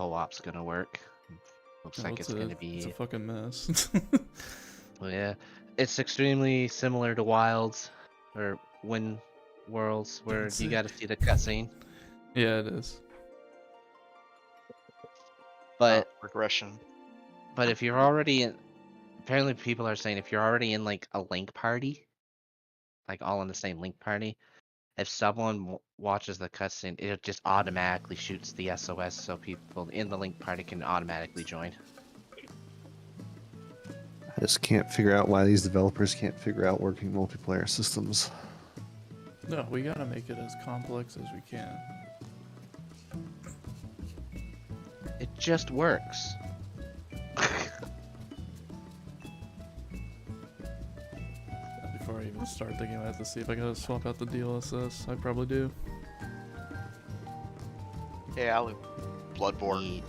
co-op's gonna work. Looks No, like it's gonna be. It's a fucking mess. Well, yeah, it's extremely similar to Wilds or Wind Worlds, where you got to see the cutscene. Yeah, it is. But regression. But if you're already in, apparently people are saying if you're already in like a link party, like all in the same link party, if someone watches the cutscene, it just automatically shoots the SOS, so people in the link party can automatically join. I just can't figure out why these developers can't figure out working multiplayer systems. No, we gotta make it as complex as we can. It just works. Before I even start thinking about it, to see if I gotta swap out the DLSS, I probably do. Yeah, I'll Bloodborne.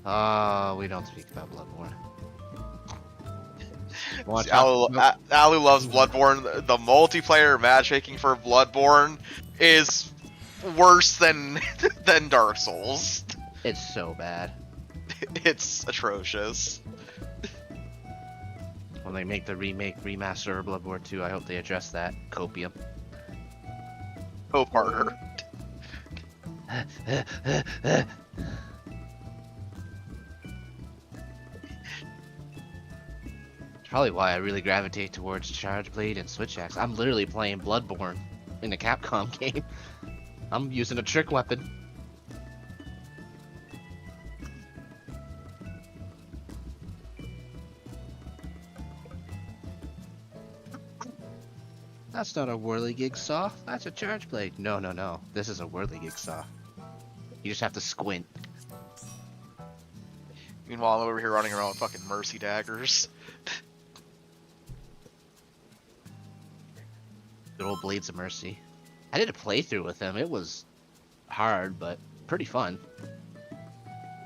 Oh, we don't speak about Bloodborne. Alu loves Bloodborne. The multiplayer matchmaking for Bloodborne is worse than Dark Souls. It's so bad. It's atrocious. When they make the remaster of Bloodborne 2, I hope they address that. Copium. Hope harder. Probably why I really gravitate towards Charge Blade and Switch Axe. I'm literally playing Bloodborne in a Capcom game. I'm using a trick weapon. That's not a whirligig saw. That's a Charge Blade. No, no, no. This is a whirligig saw. You just have to squint. Meanwhile, I'm over here running around with fucking mercy daggers. Good old Blades of Mercy. I did a playthrough with them. It was hard, but pretty fun.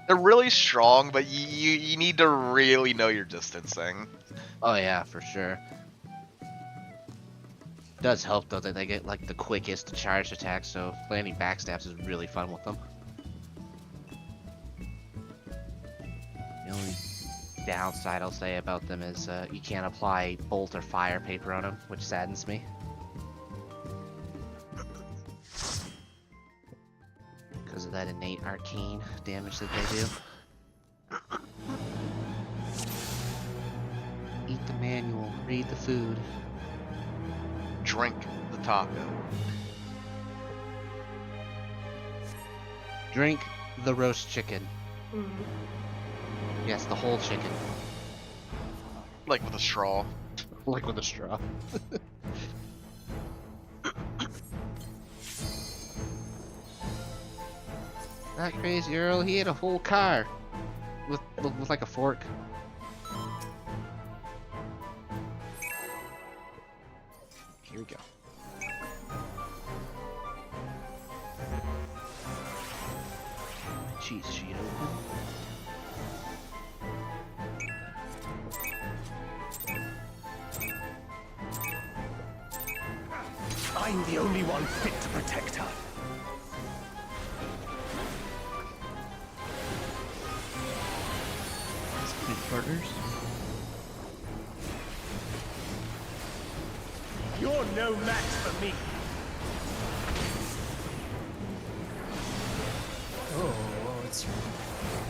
They're really strong, but you need to really know your distancing. Oh yeah, for sure. Does help though that they get like the quickest charged attack, so landing backstabs is really fun with them. The only downside I'll say about them is you can't apply bolt or fire paper on them, which saddens me. Because of that innate arcane damage that they do. Eat the manual, read the food. Drink the taco. Drink the roast chicken. Yes, the whole chicken. Like with a straw. Like with a straw. Not crazy, Earl. He ate a whole car with like a fork. Here we go. Cheese sheet open. I'm the only one fit to protect her. Partners. You're no match for me. Oh, it's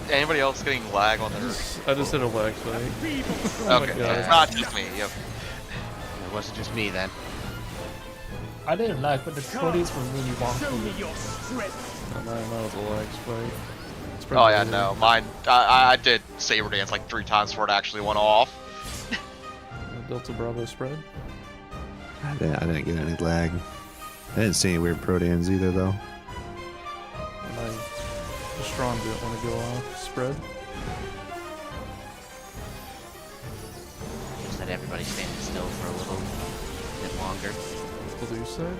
Anybody else getting lag on their? I just hit a lag spike. Oh my Okay, god. it's not just me. Yep. It wasn't just me then. I didn't lag, but the footies were really Show me wonky. your strength. Mine was a lag spike. It's Oh yeah, probably- no, mine. I did saber dance like 3 times before it actually went off. Delta Bravo spread. I didn't get any lag. I didn't see any weird protons either, though. And the strong didn't want to go off spread. Just let everybody standing still for a little bit longer. Blue side.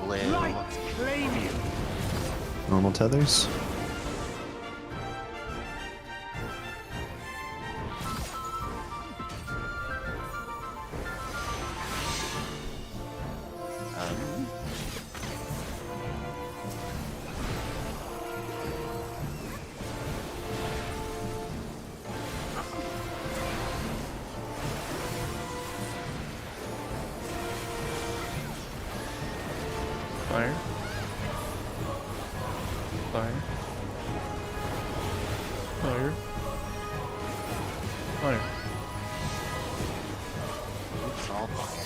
Blue. Light claim you. Normal tethers? Fire. Fire. Fire. It's all fire.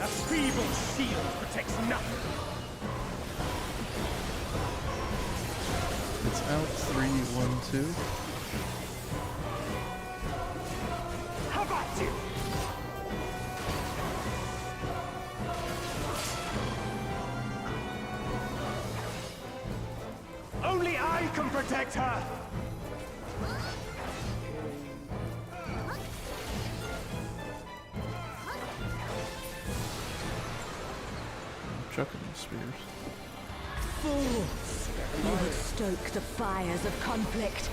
A feeble shield protects nothing. It's out 3, 1, 2. How about you? Only I can protect her. Chucking these spears. Fools! You would stoke the fires of conflict.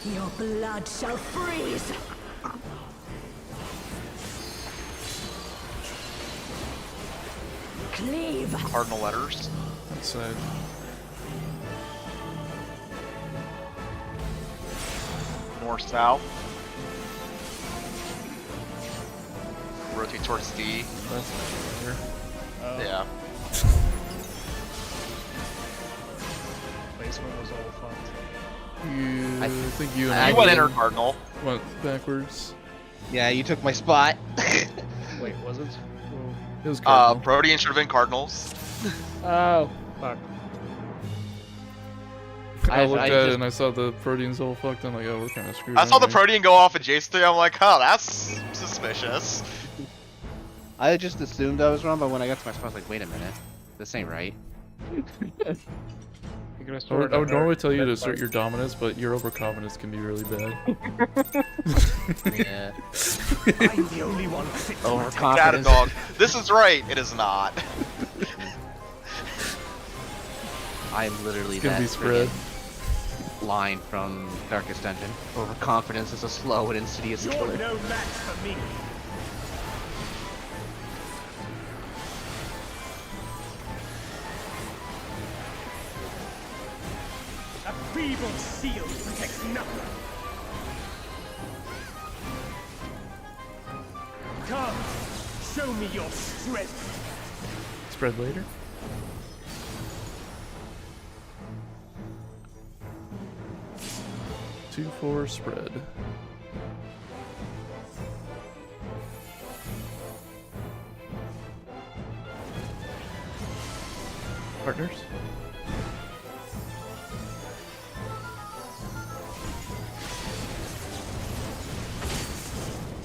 Your blood shall freeze! Cleave! Cardinal letters. Outside. North, south. Rotate towards D. That's not here. Yeah. Basement was all fucked. You, I I think you and I You I went didn't- inner cardinal. went backwards. Yeah, you took my spot. Wait, was it? It was cardinal. Protean should have been cardinals. Oh, fuck. I I looked at just- it and I saw the proteins all fucked. I'm like, oh, we're kind of screwed. I saw the aren't we? Protean go off adjacent. I'm like, oh, that's suspicious. I just assumed I was wrong, but when I got to my spot, I was like, wait a minute. This ain't right. You're gonna I start would, I would another- normally tell you to that's assert fine. your dominance, but your overconfidence can be really bad. Yeah. I'm the only one fit to protect her. Data Overconfidence. dog. This is right. It is not. I'm literally It's gonna that be spread. friggin' line from Darkest Dungeon. Overconfidence is a slow and insidious You're killer. no match for me. A feeble shield protects nothing. Come, show me your strength. Spread later. Two, 4 spread. Partners.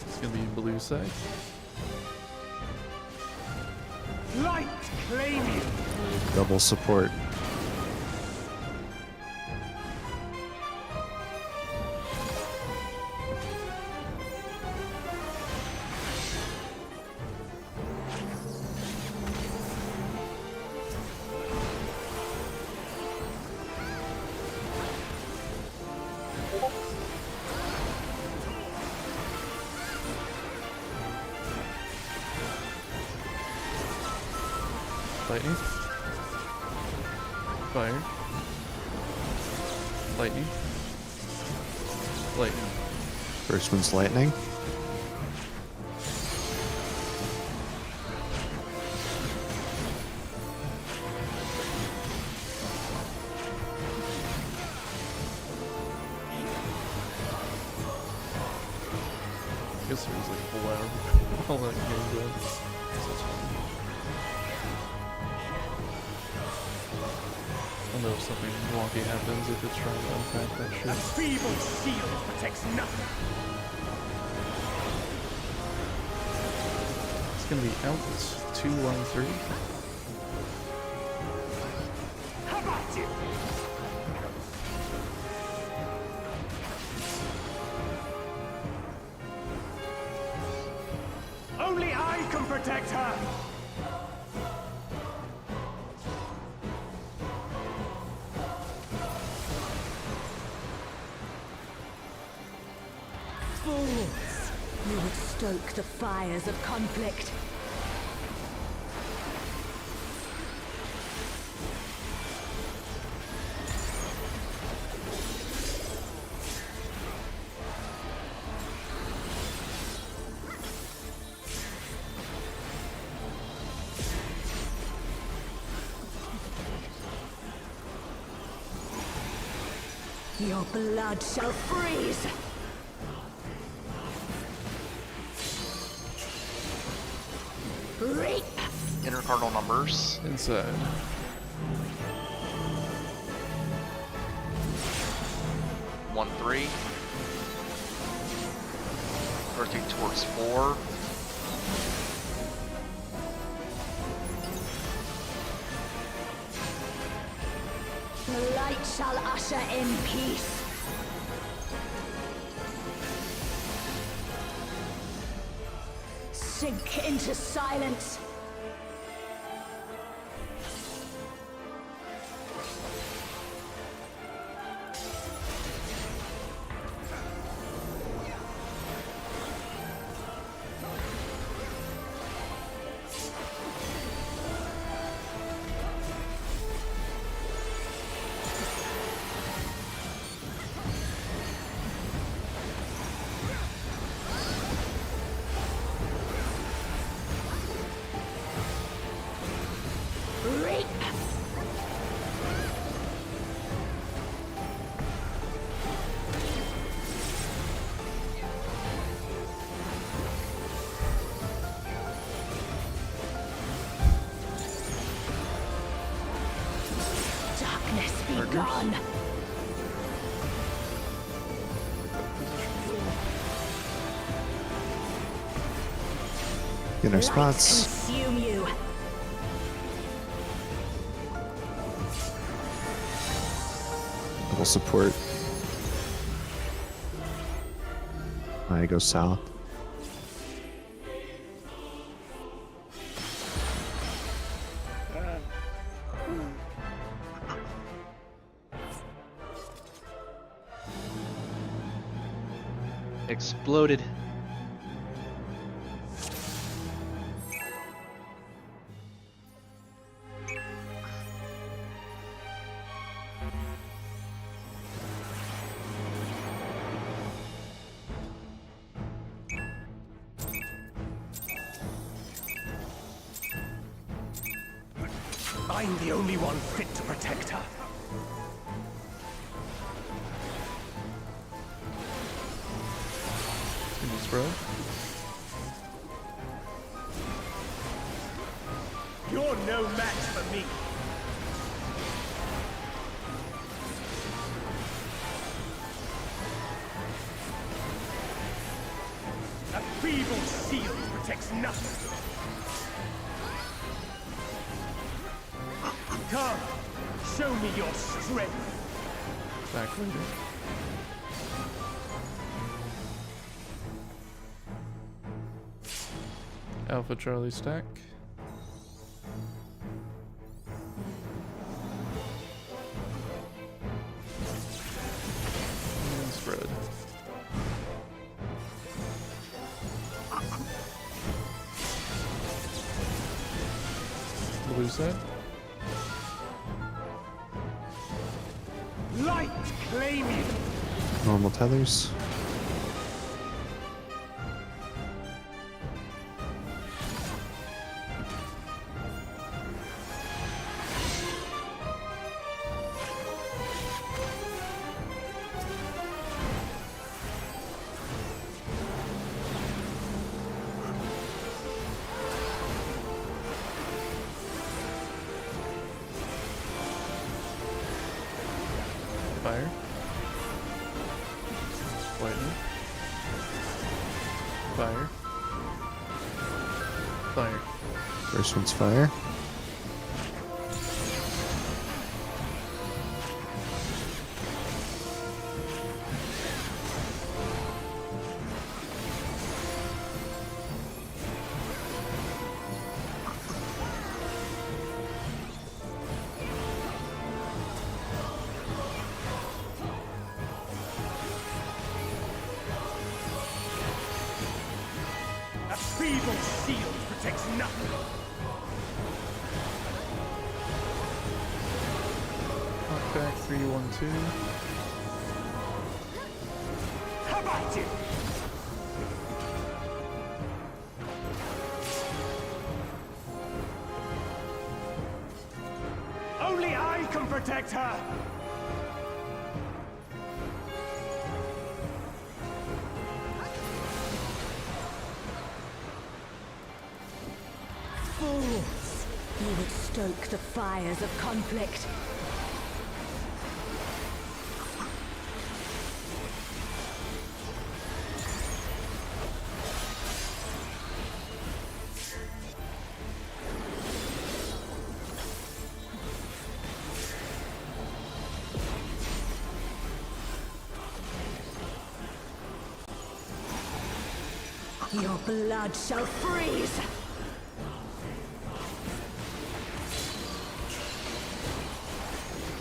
It's gonna be blue side. Light claim you. Double support. Lightning. Fire. Lightning. Lightning. First one's lightning. I guess there was like a whole hour all that game done. I'll know if something wonky happens if it's trying to unpack that A shit. feeble shield protects nothing. It's gonna be out 2, 1, 3. How protect her! Fools! You would stoke the fires of conflict. Your blood shall freeze! Reap! Inner cardinal numbers. Inside. One, 3. Rotate towards 4. The light shall usher in peace. Sink into silence. Reap! Darkness be gone. In our Light spots. consume you. Double support. I go south. Exploded. I'm the only one fit to protect her. Can you spread? You're no match for me. A feeble shield protects nothing. Come, show me your strength. Back later. Alpha Charlie stack. And spread. Blue side. Light claim you. Normal tethers. Fire. Lightning. Fire. Fire. First one's fire. shield protects nothing. Knockback 3-1-2. How about you? Only I can protect her! Fools! You would stoke the fires of conflict. Your blood shall freeze!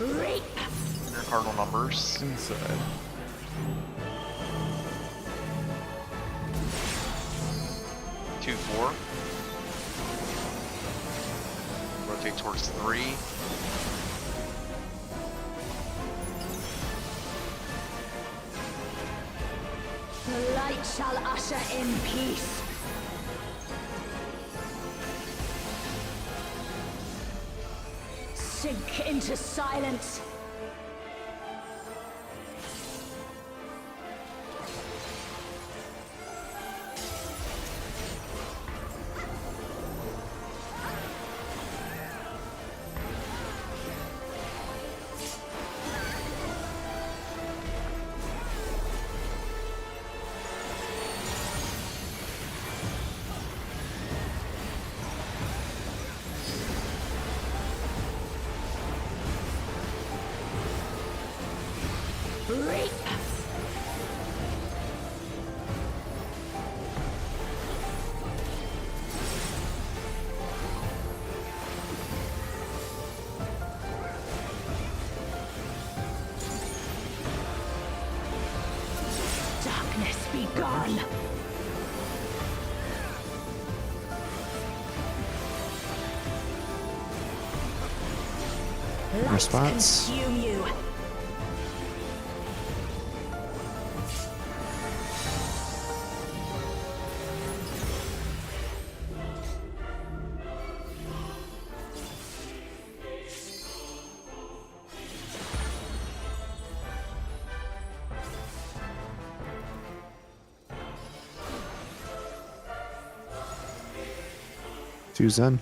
Reap! Your cardinal numbers. Inside. Two, 4. Rotate towards 3. The light shall usher in peace. Sink into silence. Reap! Darkness be gone! Light Response. consume you! Two Zen.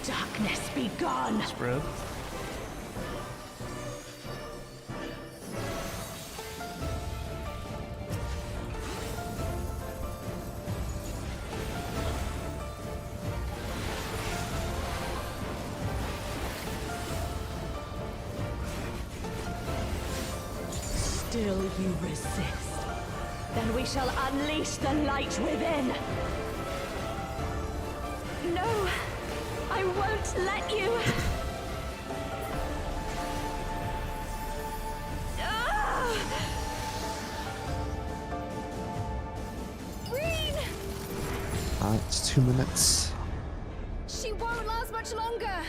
Darkness be gone! Spread. Still you resist. Then we shall unleash the light within. No, I won't let you. Ah! Reen! It's 2 minutes. She won't last much longer.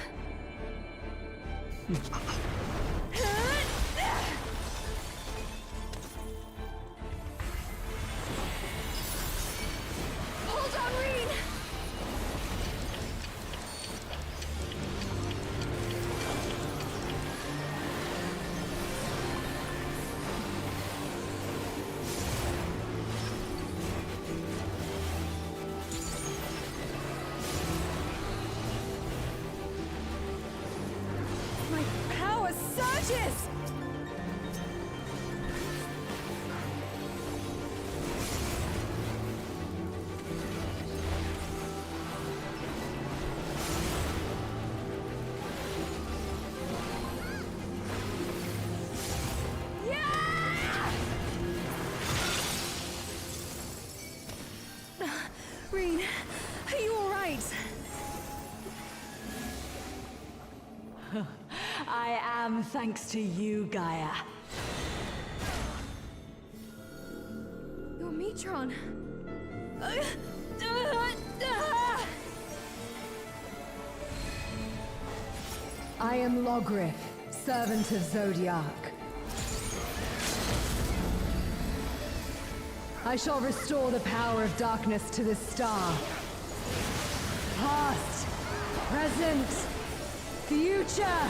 Hold on, Reen! My power surges! Reen, are you alright? I am, thanks to you, Gaia. Your Metron. I am Logrith, servant of Zodiac. I shall restore the power of darkness to this star. Past, present, future.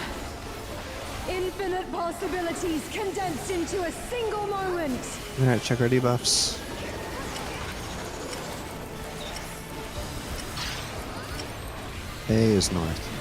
Infinite possibilities condensed into a single moment. Alright, check our debuffs. A is north.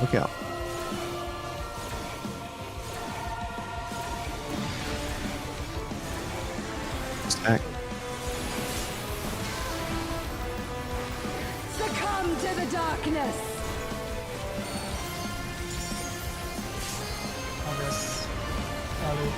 Look out. Stack. Succumb to the darkness. August. Ali.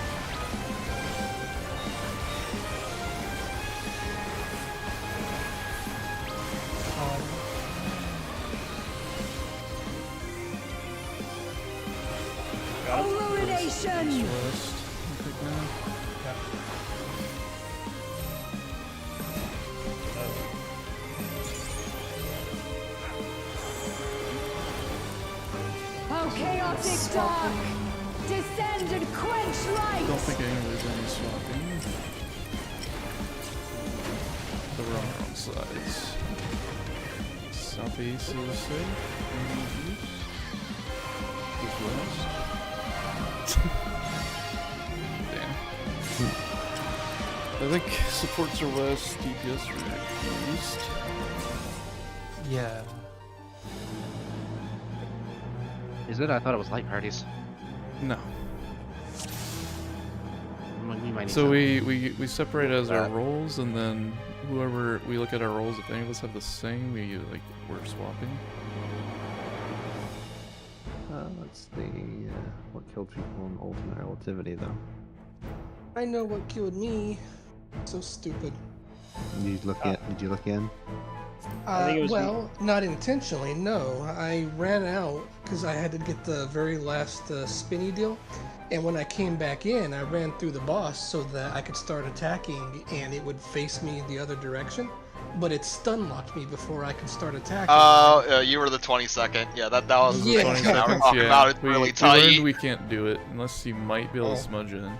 Illumination. West, I think now. Oh, chaotic dark! Descend and quench light! Don't think there's any swapping. So we're on our own sides. Southeast is safe. East is west. Damn. I think supports are west, DPS are east. Yeah. Is it? I thought it was light parties. No. We might need So to- we separate as our that. roles, and then whoever we look at our roles, if any of us have the same, we're swapping. Let's see. What killed people in ultimate relativity, though? I know what killed me. So stupid. Did you look in? think it was Well, not intentionally, no. I ran out because I had to get the very last spinny deal. And when I came back in, I ran through the boss so that I could start attacking and it would face me the other direction. But it stun locked me before I could start attacking. Oh, you were the 22nd. Yeah, that was the Yeah. 20 that we're 20 talking seconds, about. It's we really learned tight. we can't do it unless you might be able to smudge in.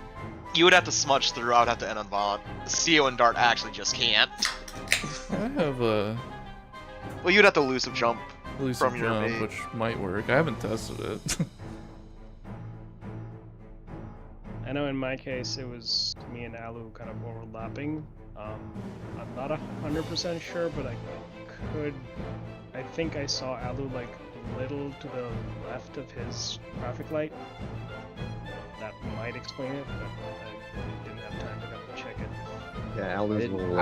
You would have to smudge through. I would have to end on Vaughn. CO and Dart actually just can't. I have a Well, you'd have to elusive jump. elusive From your jump, bait. which might work. I haven't tested it. I know in my case it was me and Alu kind of overlapping. I'm not 100% sure, but I think I saw Alu like a little to the left of his traffic light. That might explain it, but I didn't have time to kind of check it. Yeah, Alu's a Did- little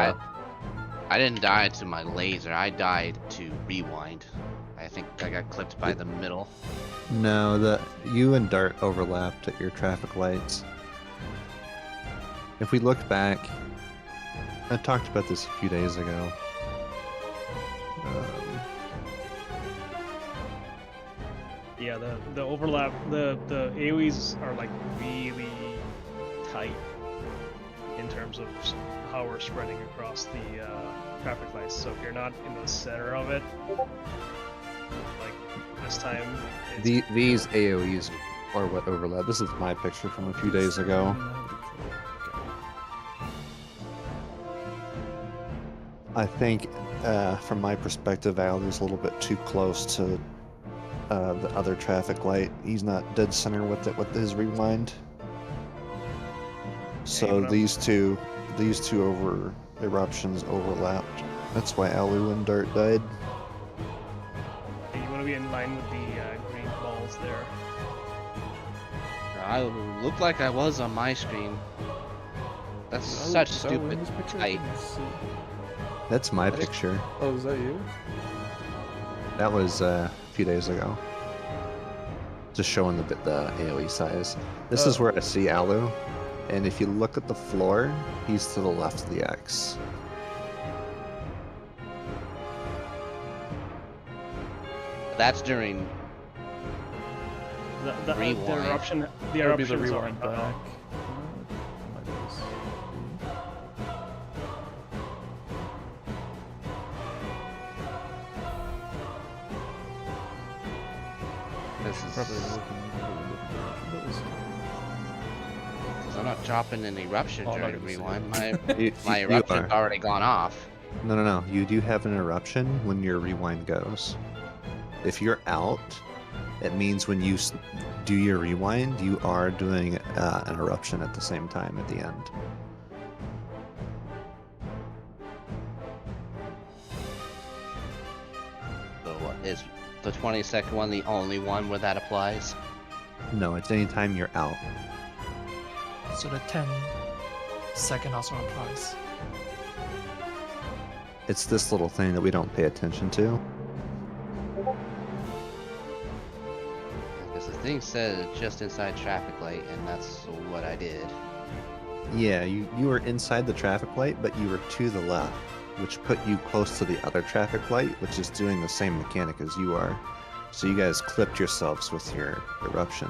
I didn't die to my laser. I died to rewind. I think I got clipped by the middle. No, you and Dart overlapped at your traffic lights. If we look back, I talked about this a few days ago. Yeah, the overlap, the AoEs are like really tight in terms of how we're spreading across the traffic lights. So if you're not in the center of it, like this time, it's These AoEs are what overlap. This is my picture from a few days ago. I think, from my perspective, Alu's a little bit too close to the other traffic light. He's not dead center with it with his rewind. So but these two eruptions overlapped. That's why Alu and Dart died. you want to be in line with the green balls there. I looked like I was on my screen. That's Is such that Lou in stupid this picture? I tight. couldn't see. That's my picture. Oh, is that you? That was a few days ago. Just showing the AoE size. This is Oh. where I see Alu, and if you look at the floor, he's to the left of the X. That's during The Rewind. eruption. The That would be the eruptions rewind are back. this is Probably looking in a completely different direction, but we'll see. because I'm not dropping an eruption Oh, I'm not during gonna see rewind. You- My you eruption's are. already gone off. No. You do have an eruption when your rewind goes. If you're out, it means when you do your rewind, you are doing an eruption at the same time at the end. So is the 20-second one the only one where that applies? No, it's anytime you're out. So the 10-second also applies. It's this little thing that we don't pay attention to. Because the thing said just inside traffic light, and that's what I did. Yeah, you were inside the traffic light, but you were to the left, which put you close to the other traffic light, which is doing the same mechanic as you are. So you guys clipped yourselves with your eruption.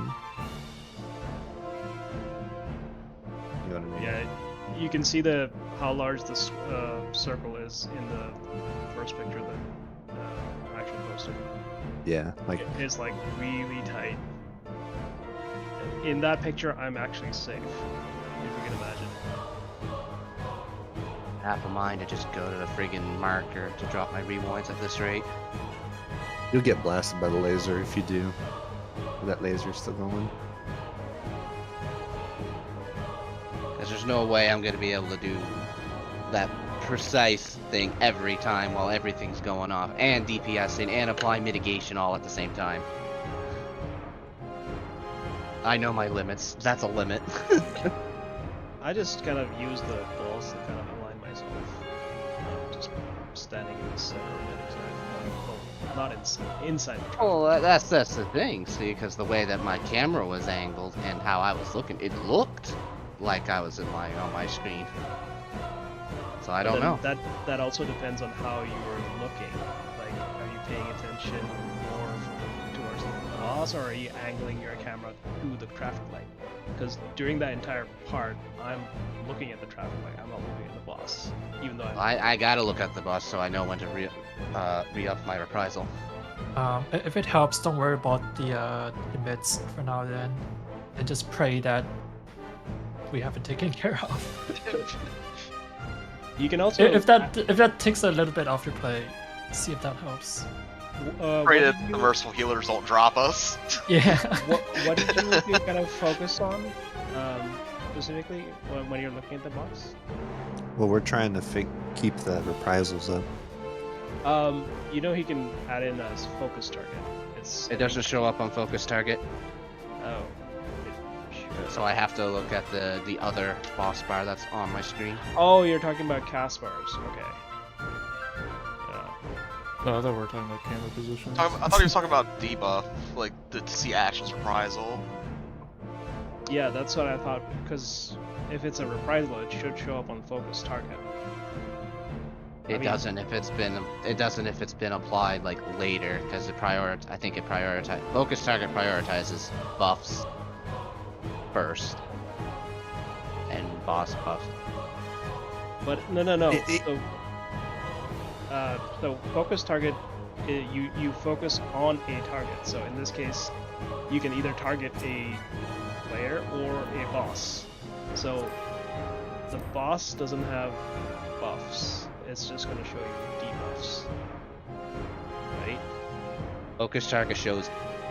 You know what I mean? Yeah, you can see how large this circle is in the first picture that I actually posted. Yeah, like It's like really tight. In that picture, I'm actually safe, if you can imagine. Half a mind to just go to the friggin' marker to drop my rewinds at this rate. you'll get blasted by the laser if you do. That laser's still going. Because there's no way I'm going to be able to do that precise thing every time while everything's going off, and DPSing and apply mitigation all at the same time. I know my limits. That's a limit. I just kind of use the balls to kind of align myself. Just standing in the center of it exactly. Well, not inside the traffic. Well, that's the thing, see, because the way that my camera was angled and how I was looking, it looked like I was on my screen. So I don't know. That also depends on how you were looking. Like, are you paying attention more towards the boss, or are you angling your camera to the traffic light? Because during that entire part, I'm looking at the traffic light. I'm not looking at the boss, even though I gotta look at the boss so I know when to re-up my reprisal. If it helps, don't worry about the limits for now then, and just pray that we have it taken care of. You can also If that takes a little bit off your play, see if that helps. Pray that the merciful healers don't drop us. Yeah. What did you kind of focus on specifically when you're looking at the boss? Well, we're trying to keep the reprisals up. You know he can add in a focus target. It doesn't show up on focus target, Oh. so I have to look at the other boss bar that's on my screen. Oh, you're talking about cast bars. Okay. Yeah. No, I thought we were talking about camera position. I thought he was talking about debuff, like to see actions reprisal. Yeah, that's what I thought. Because if it's a reprisal, it should show up on focus target. It doesn't if it's been applied like later, because I think it prioritizes focus target prioritizes buffs first and boss buffs. But no. It- So focus target, you focus on a target. So in this case, you can either target a player or a boss. So the boss doesn't have buffs. It's just going to show you debuffs. Right? Focus target shows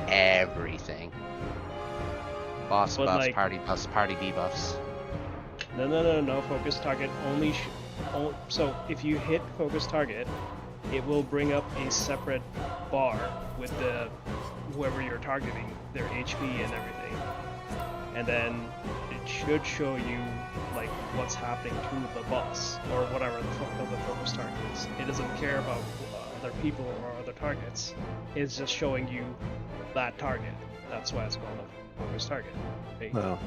everything. Boss But, buffs, like- party buffs, party debuffs. No. Focus target only. So if you hit focus target, it will bring up a separate bar with whoever you're targeting, their HP and everything. and then it should show you like what's happening to the boss or whatever the focus target is. It doesn't care about other people or other targets. It's just showing you that target. That's why it's called a focus target. Okay? Well,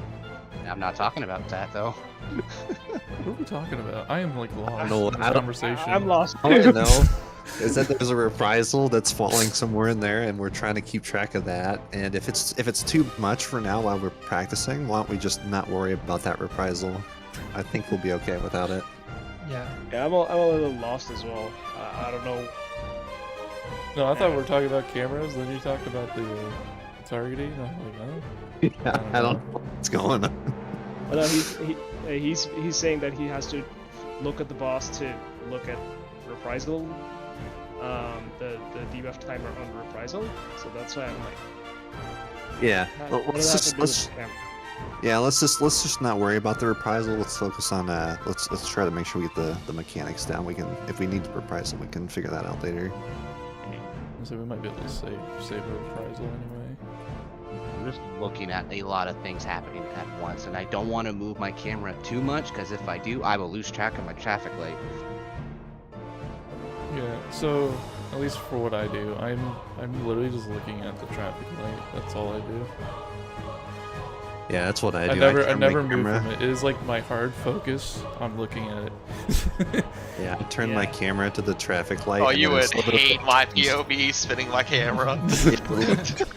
I'm not talking about that though. What are we talking about? I am like lost No, in this I don't- conversation. I'm lost. all I know is that there's a reprisal that's falling somewhere in there, and we're trying to keep track of that. And if it's too much for now while we're practicing, why don't we just not worry about that reprisal? I think we'll be okay without it. Yeah. Yeah, I'm a little lost as well. I don't know. No, I thought we were talking about cameras. Then you talked about the targeting. I'm like, oh. Yeah, I don't know what's going on. Well, no, he's saying that he has to look at the boss to look at reprisal, the debuff timer on reprisal. So that's why I'm like, Yeah, what does that have to do with the camera? let's just not worry about the reprisal. Let's focus on let's try to make sure we get the mechanics down. We can, if we need the reprisal, we can figure that out later. So we might be able to save a reprisal anyway. I'm just looking at a lot of things happening at once, and I don't want to move my camera too much because if I do, I will lose track of my traffic light. Yeah. So at least for what I do, I'm literally just looking at the traffic light. That's all I do. Yeah, that's what I do. I turn my never move camera- from it. It is like my hard focus. I'm looking at it. Yeah, I turn Yeah. my camera to the traffic light. Oh, and you then would it's a little bit hate of- my POV spinning my camera.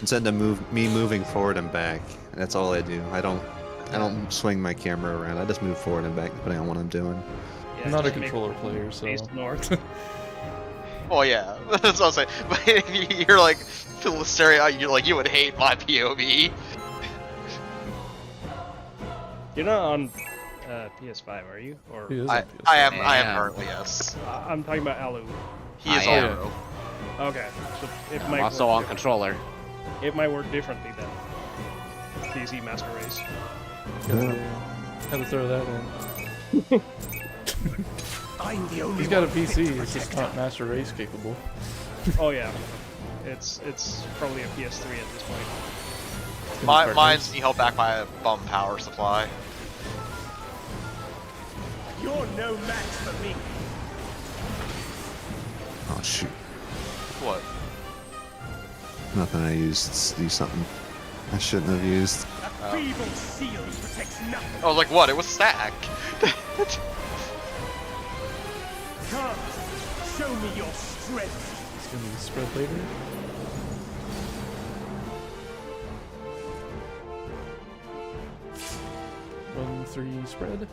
Instead of me moving forward and back. That's all I do. I don't swing my camera around. I just move forward and back depending on what I'm doing. Yeah, I'm not a just make controller player, so. face north. Oh yeah, that's what I'm saying. But if you're like staring out, you're like, you would hate my POV. You're not on PS5, are you? Or He is I on PS5. am Yeah. currently, yes. I'm talking about Alu. He is I on am. Pro. Okay, so it I'm might also work on different- controller. It might work differently then. PC Master Race. Had to throw that in. I'm the only He's got a one fit PC. to It's just protect not Master Race capable. Oh yeah, it's probably a PS3 at this point. Mine's being held back by a bum power supply. You're no match for me. Oh shoot. What? Nothing I used to do something I shouldn't have used. A feeble shield protects nothing. I was like, what? It was stack. Come, show me your strength. It's gonna be spread later. One, three, spread.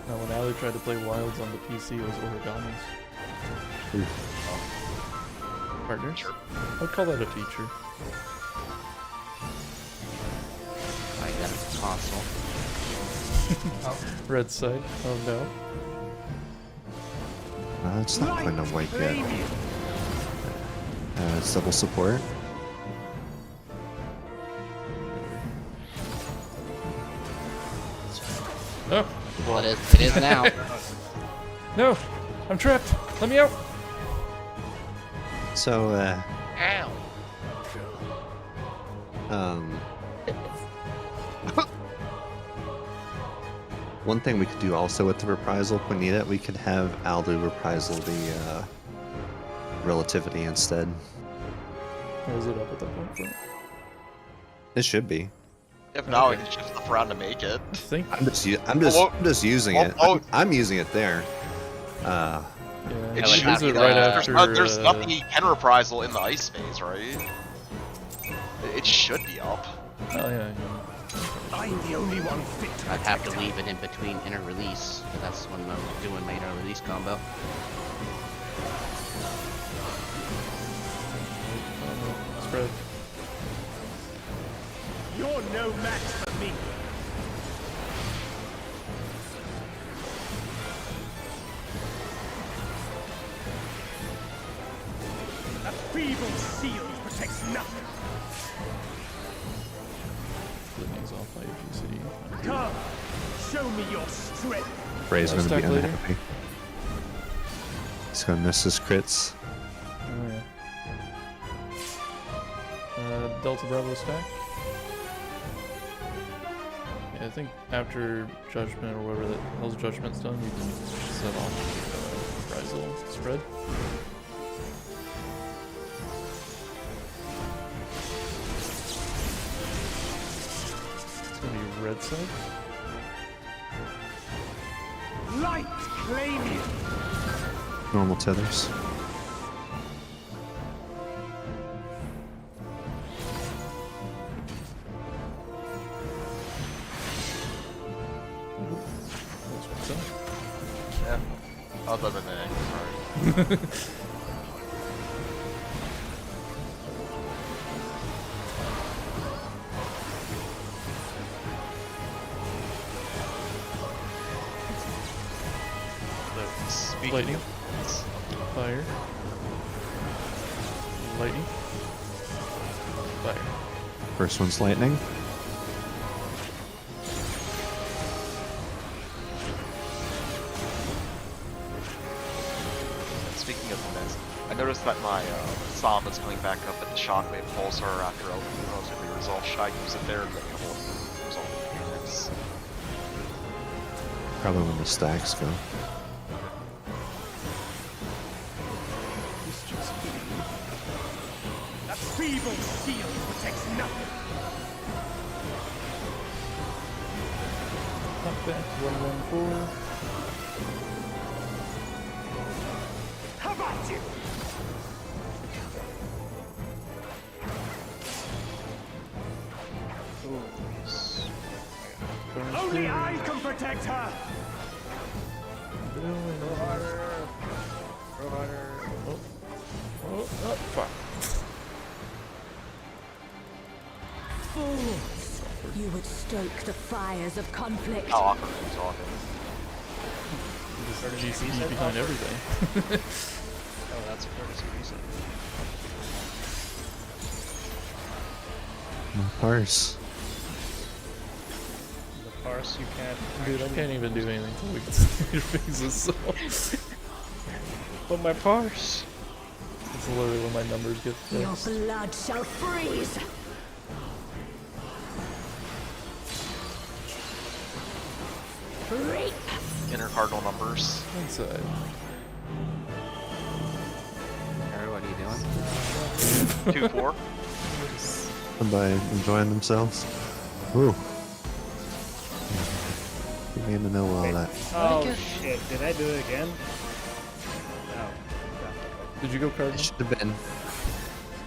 Now, when Ali tried to play Wilds on the PC, it was origamis. Partners? I'd call that a feature. I got a console. Red side. Oh no. It's not quite enough white yet. It's double support. Oh! Well, it is now. No! I'm trapped! Let me out! So, Ow. one thing we could do also with the reprisal, if we need it, we could have Aldu reprisal the relativity instead. Or is it up at that point? It should be. If not, we can shift stuff around to make it. I think. I'm Well, just using it. well, I'm using it there. Yeah, It you should use be it right that. after. There's nothing you can reprisal in the ice space, right? It should be up. Oh yeah. I'm the only one fit to I'd have to protect leave it in between inner release, because that's when I'm doing my inner release combo. Spread. You're no match for me. A feeble shield protects nothing. Living's off by PC. Come, show me your strength. Ray's gonna be Stack later. unhappy. He's gonna miss his crits. Oh yeah. Delta Bravo stack. Yeah, I think after Judgment or whatever the hell's Judgment's done, we can set off Rizal spread. It's gonna be red side. Light claim you. Normal tethers. Yeah. Other than that, sorry. Speaking Lightning. of Fire. Lightning. Fire. First one's lightning. Speaking of the mess, I noticed that my Psalm is coming back up at the Shockwave Pulsar after a relatively resolved. Should I use it there and get a couple of resolved units? Probably when the stacks go. A feeble shield protects nothing. Knockback 114. How about you? Only I can protect her. Go harder. Go harder. Oh. Oh, oh, fuck. Fools! You would stoke the fires of conflict. How often are you talking? Just GCD behind everything. Oh, that's a courtesy reset. No parse. The parse you can't. Dude, I can't even do anything until we can see your faces, so. But my parse. It's literally when my numbers get Your fixed. blood shall freeze. Reap. Inner cardinal numbers. Inside. Harry, what are you doing? 2-4. Somebody enjoying themselves. Ooh. Get me in the middle of all that. Oh shit! Did I do it again? No. Did you go It cardinal? should have been.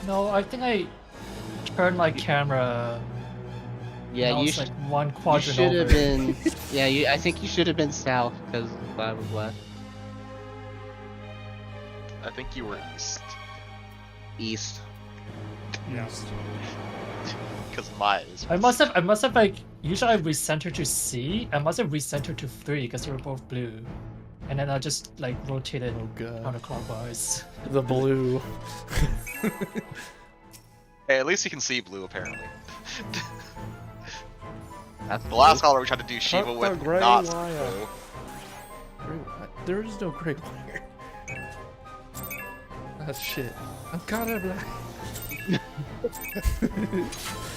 No, I think I turned my camera. Yeah, and I you was should. like one You quadrant should have over. been. Yeah, I think you should have been south because I was left. I think you were east. East. Yes. Because my is. I must have like usually I recenter to C. I must have recentered to 3 because they were both blue, and then I just like rotated Oh god. counterclockwise. The blue. Hey, at least you can see blue apparently. That's The last color we tried to do Shiva Cut the with, gray not wire. blue. There is no gray wire. That's shit. I'm colorblind.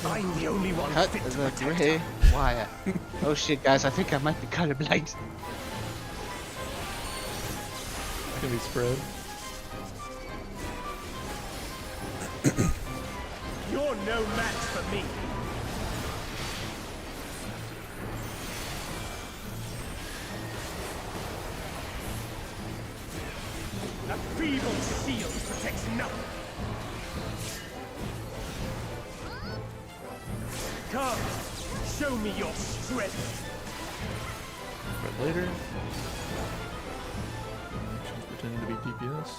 I'm the only one Cut fit to the protect gray her. wire. Oh shit, guys! I think I might be colorblind. It's gonna be spread. You're no match for me. A feeble shield protects nothing. Come, show me your strength. Spread later. Actions pretending to be DPS.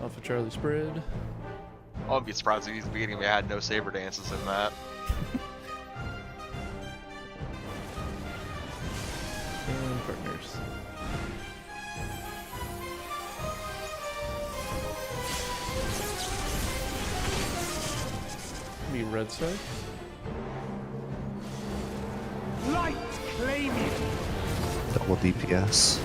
Alpha Charlie spread. I wouldn't be surprised if at the beginning we had no saber dances in that. And partners. Be red side. Light claim you. Double DPS.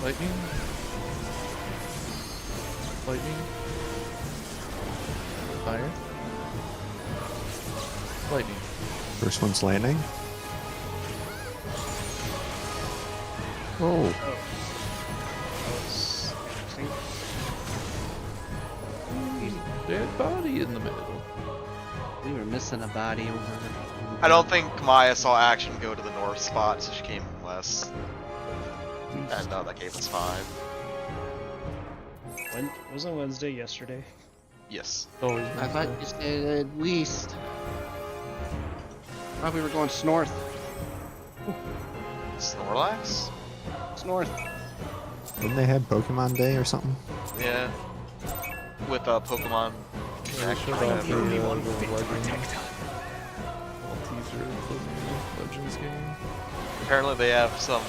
Lightning. Lightning. Fire. Lightning. First one's lightning. Oh, Oh. That was interesting. Dead body in the middle. We were missing a body over. I don't think Maya saw action go to the north spot, so she came west. And that gave us 5. Wasn't Wednesday yesterday? Yes. Always I thought you said at least. I thought we were going north. Snorlax? It's north. didn't they have Pokemon Day or something? Yeah. With Pokemon Connect. Showed or off the whatever. little Fit to Legends, protect her. little teaser for the Legends game. Apparently they have some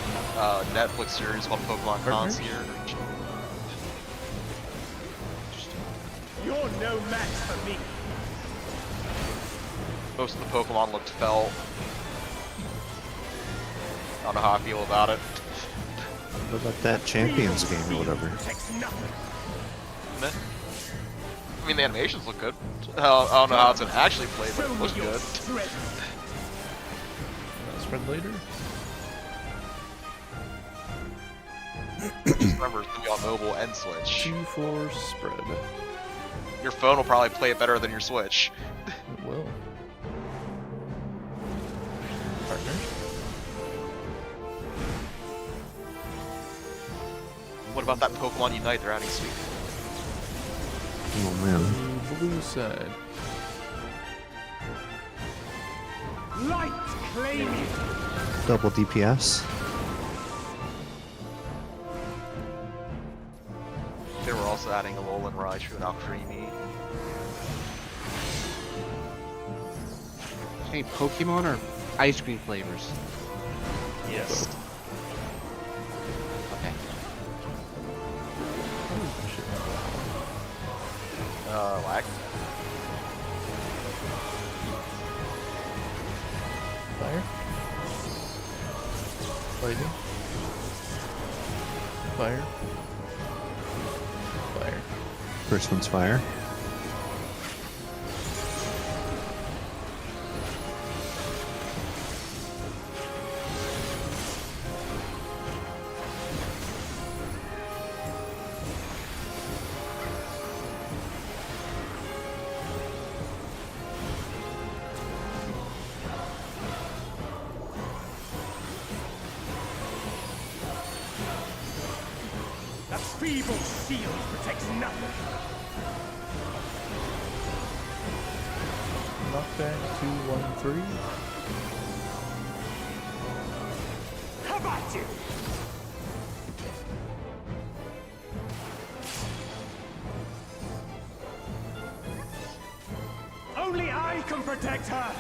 Netflix series called Pokemon Partners? Concierge. You're no match for me. Most of the Pokemon looked felt. I don't know how I feel about it. What about that Champions game or whatever? Protects nothing. Meh. I mean, the animations look good. I don't know how it's gonna actually play, but Show it me looks your good. strength. Spread later. Just remember, it's gonna be on mobile and Switch. 2-4 spread. Your phone will probably play it better than your Switch. It will. Partners. What about that Pokemon Unite? They're adding sweet. Oh man. Blue side. Light claim you. Double DPS. They were also adding a Alolan Raichu and Alcremie. Any Pokemon or ice cream flavors? Yes. Okay. Lag. Fire. Lightning. Fire. Fire. First one's fire. That feeble shield protects nothing. Knockback 2-1-3. How about you? Only I can protect her.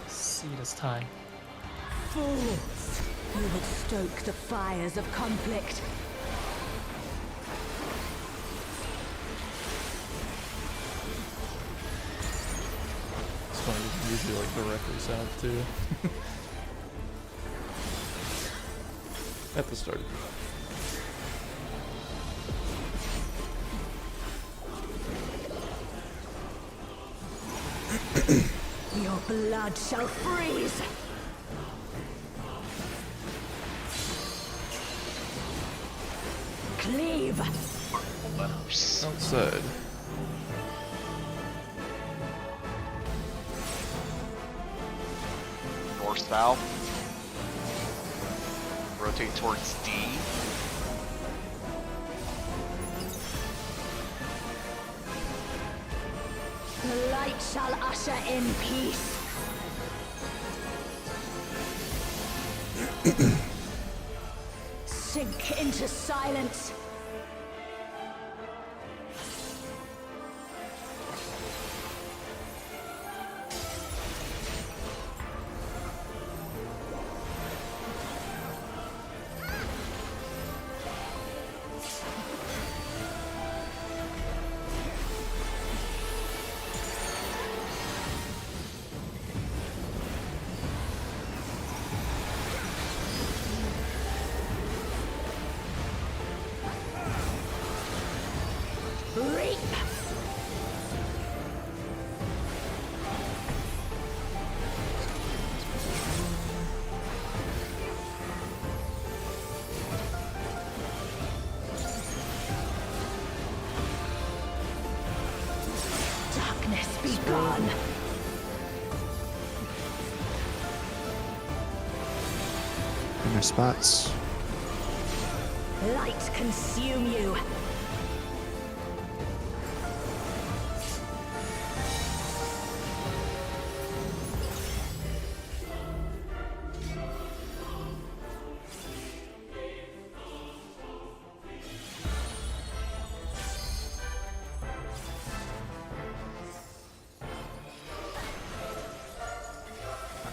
See this time. Fools! You would stoke the fires of conflict. It's funny, it's usually like directly south too. At the start. Your blood shall freeze! Cleave! Letters. Outside. North south. Rotate towards D. The light shall usher in peace. Sink into silence. their spots. Light consume you.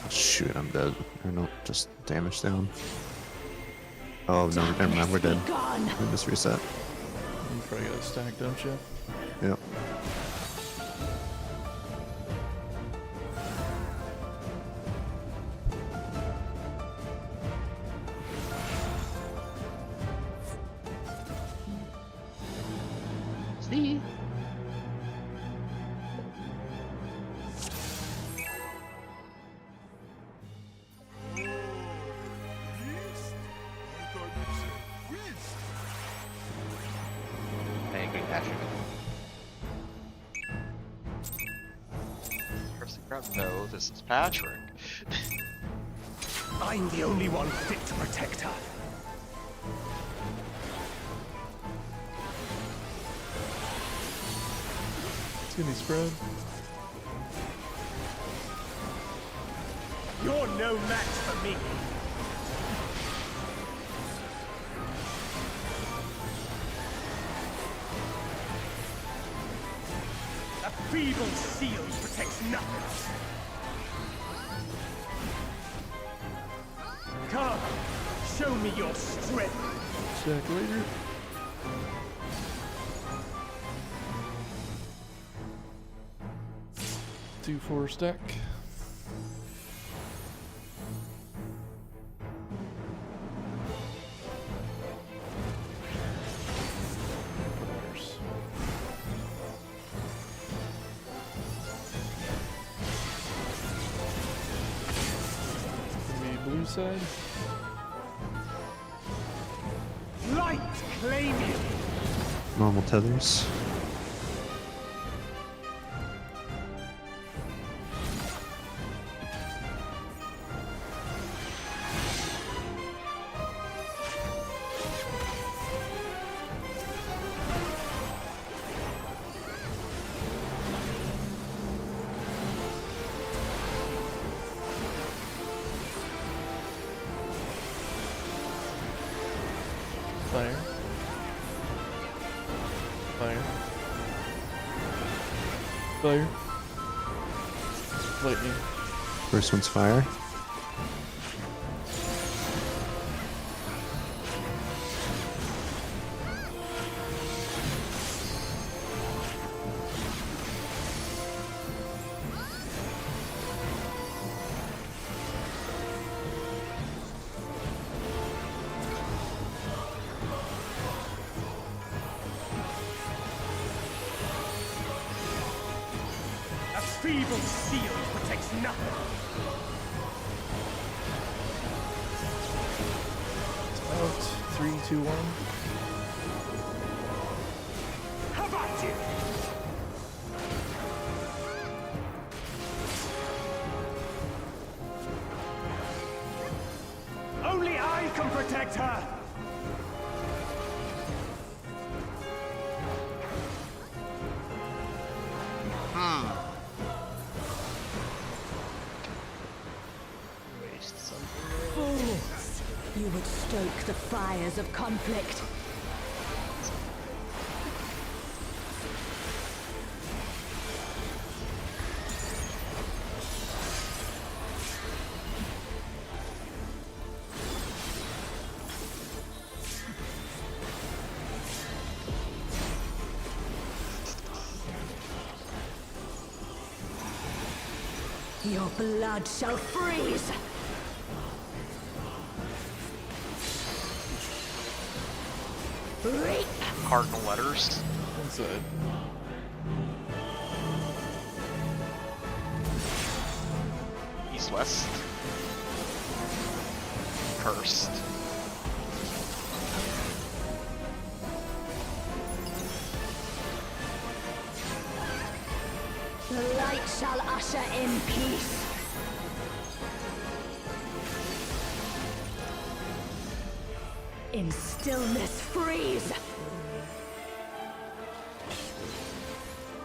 Shoot, I'm dead. Or no, just damage down. Oh no, never mind, we're dead. We just reset. You probably got a stack, don't you? Yep. See? I agree, Patrick. No, this is Patrick. I'm the only one fit to protect her. It's gonna be spread. You're no match for me. A feeble shield protects nothing. Come, show me your strength. Stack later. Two, 4 stack. Blue side. Light claim you. Normal tethers. Fire. Fire. Fire. Lightning. First one's fire. A feeble shield protects nothing. Out. 3, 2, 1. How about you? Only I can protect her. Waste something. Fools! You would stoke the fires of conflict. Your blood shall freeze! Reap! Cardinal letters. One side. East west. Cursed. The light shall usher in peace. In stillness, freeze.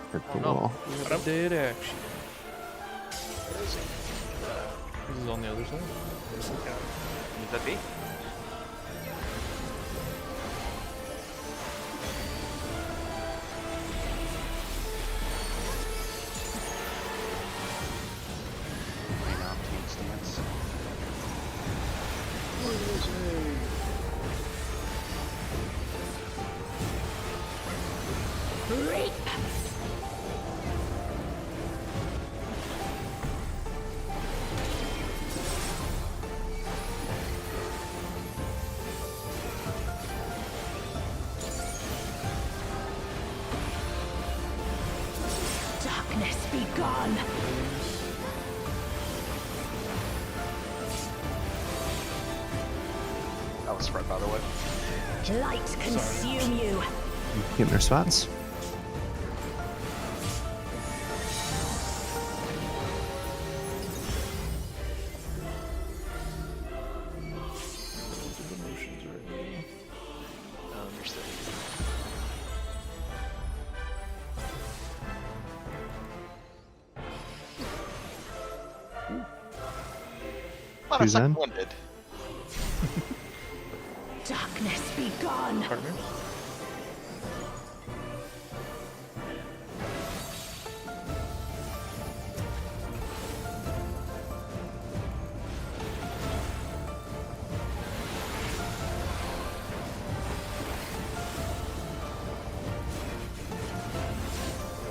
Pretty no. cool. We have a dead action. This is on the other side. Leave that be. Right now, team stance. Reap. Darkness be gone. That was spread, by the way. Light consume you. Keep their spots. The motions already. Understood. Not a Who's second in? one did. Darkness be gone. Partners?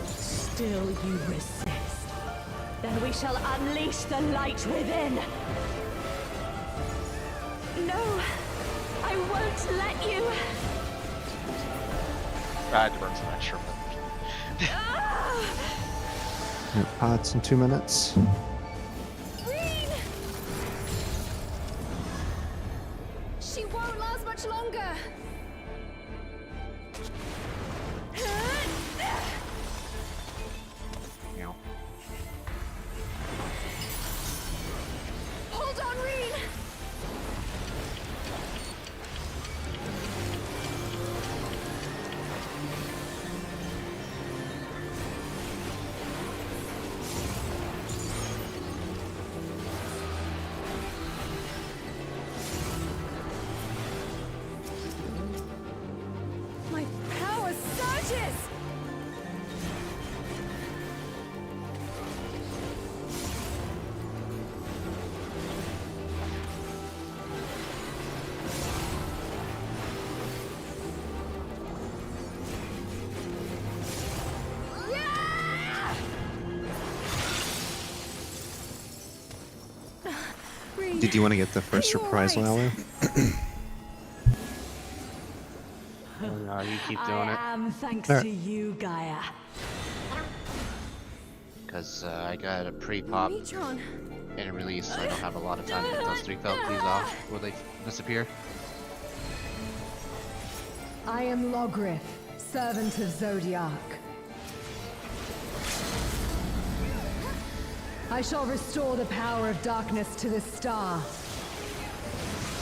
Still you resist. Then we shall unleash the light within. No, I won't let you. I had to burn some extra, but Yep, pots in 2 minutes. Green! She won't last much longer. You know. Hold on, Reen! My power surges! Did you want to get the first reprisal, Alu? Oh, no, you keep doing it. I am thanks Alright. to you, Gaia. Because I got a pre-pop Neutron. and a release, so I don't have a lot of time to get those 3 faculties off before they disappear. I am Logrith, servant of Zodiac. I shall restore the power of darkness to the star.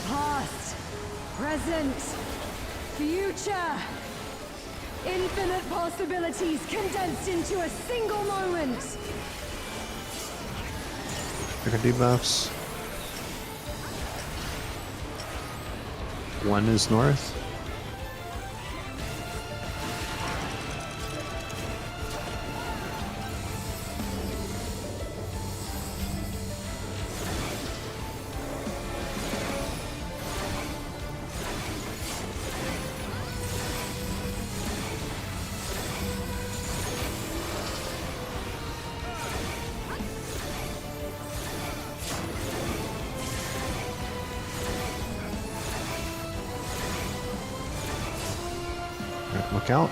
Past, present, future. Infinite possibilities condensed into a single moment. Trigger debuffs. 1 is north. Alright, look out.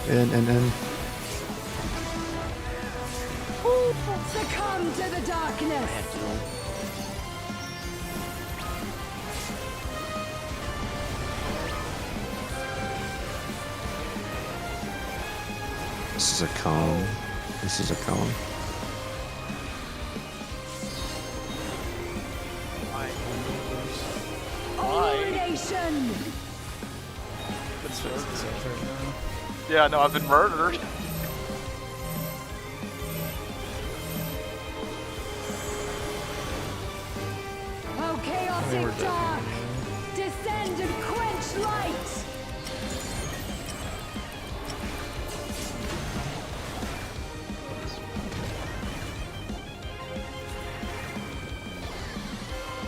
In. Succumb to the darkness. This is a cone. This is a cone. Destruction! Let's fix this out right now. Yeah, no, I've been murdered. Oh, I chaos mean, we're is dead dark! anyway. Descend and quench light!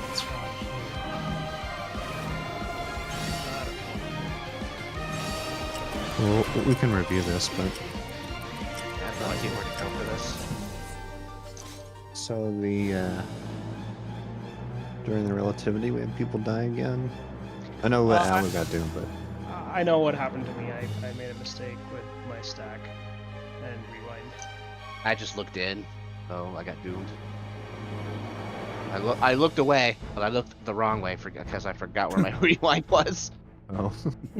What's wrong here? Well, we can review this, but I have no idea where to go for this. so the during the relativity, we had people die again. I know Alu got doomed, but I know what happened to me. I made a mistake with my stack and rewind. I just looked in, so I got doomed. I looked away, but I looked the wrong way because I forgot where my rewind was. oh,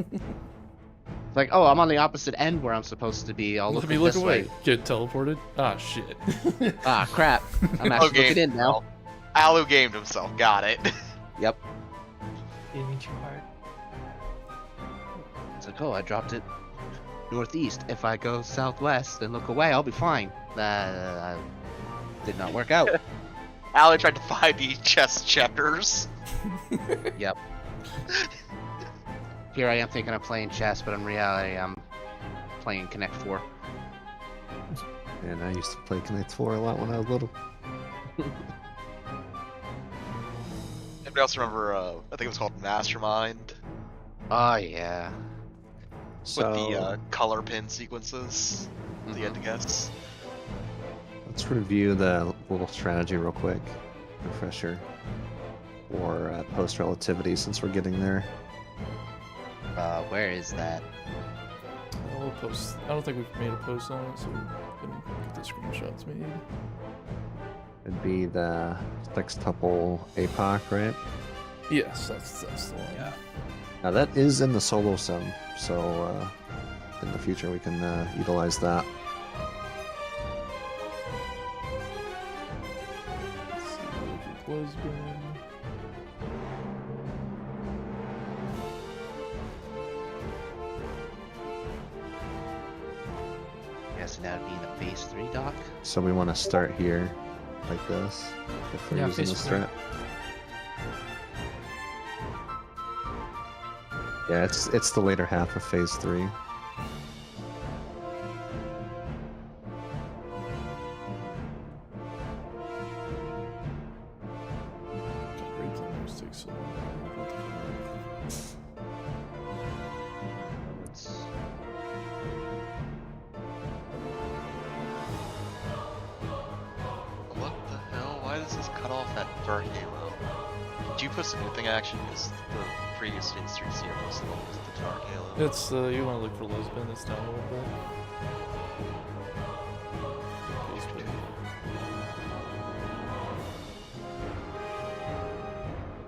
It's like, oh, I'm on the opposite end where I'm supposed to be. I'll Let look me look this away. way. Get teleported. Ah, shit. Ah, crap. I'm actually Okay. looking in now. Alu gamed himself. Got it. Yep. Aiming too hard. It's like, oh, I dropped it northeast. If I go southwest and look away, I'll be fine. Did not work out. Alu tried to find the chest checkers. Yep. Here I am thinking I'm playing chess, but in reality I'm playing Connect 4. and I used to play Connect 4 a lot when I was little. Anybody else remember, I think it was called Mastermind? Oh yeah. So With the color pin sequences that you had to guess. let's review the little strategy real quick. Refresher. Or post relativity, since we're getting there. Where is that? We'll post. I don't think we've made a post on it, so we can get the screenshots made. It'd be the sextuple APOC, right? Yes, that's the one. Yeah. Now that is in the solo sim, so in the future we can utilize that. Let's see what it was been. Yes, and that would be in the phase 3 dock. So we want to start here, like this, if we're Yeah, using phase this three. strat. Yeah, it's the later half of phase 3. Great players take so long. What the fuck? Let's... What the hell? Why does this cut off that dark halo? Did you put smoothing action? Because the previous phase 3 CR was the dark halo. It's you want to look for Lisbon. It's down a little bit. Phase two.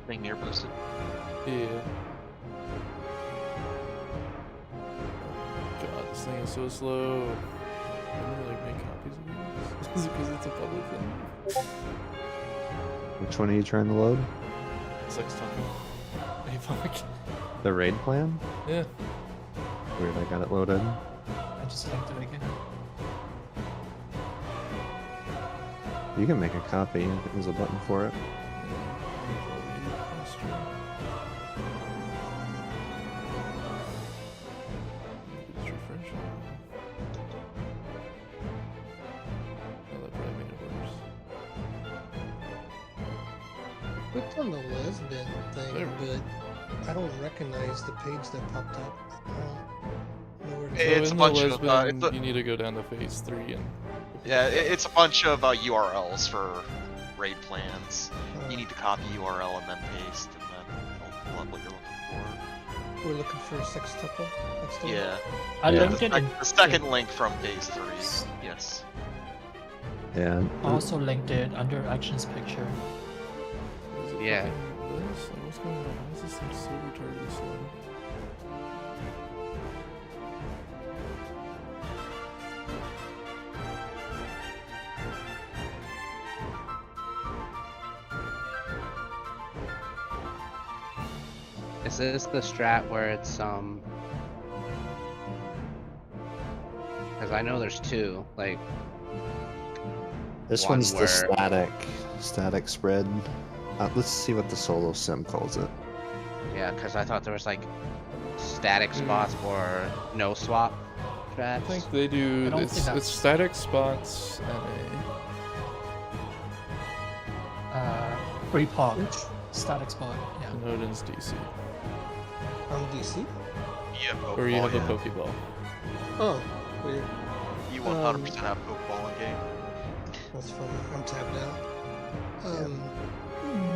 Thing near boosted. Yeah. God, this thing is so slow. Can we like make copies of these? Is it because it's a public thing? Which one are you trying to load? Sextuple. Hey, fuck. The raid plan? Yeah. Weird, I got it loaded. I just linked it again. You can make a copy. There's a button for it. Just refresh it. Oh, that probably made it worse. Clicked on the lesbian thing, There. but I don't recognize the page that popped up. I don't know where to Hey, go. It's so a in bunch the of, lesbian, it's a- you need to go down to phase 3 and Yeah, it's a bunch of URLs for raid plans. Uh, You need to copy URL and then paste, and then it'll pull up what you're looking We're looking for a sextuple. That's the for. one? Yeah. I Yeah. linked it in. The second link from phase 3. Yes. Yeah. I also linked it under actions picture. is it Yeah. fucking this? Like, what's going on? Why is this thing so retardedly slow? Is this the strat where it's because I know there's two, like This one one's the where- static spread. Let's see what the solo sim calls it. yeah, because I thought there was like static spots or no swap strats. I think they do. I don't It's think that's- static spots and Free pog. Static spot. Yeah. a Odin's DC. On DC? Yeah, Or you have yeah. a Pokeball. Oh, weird. You 100% have Pokeball in game. That's funny. I'm tapped out.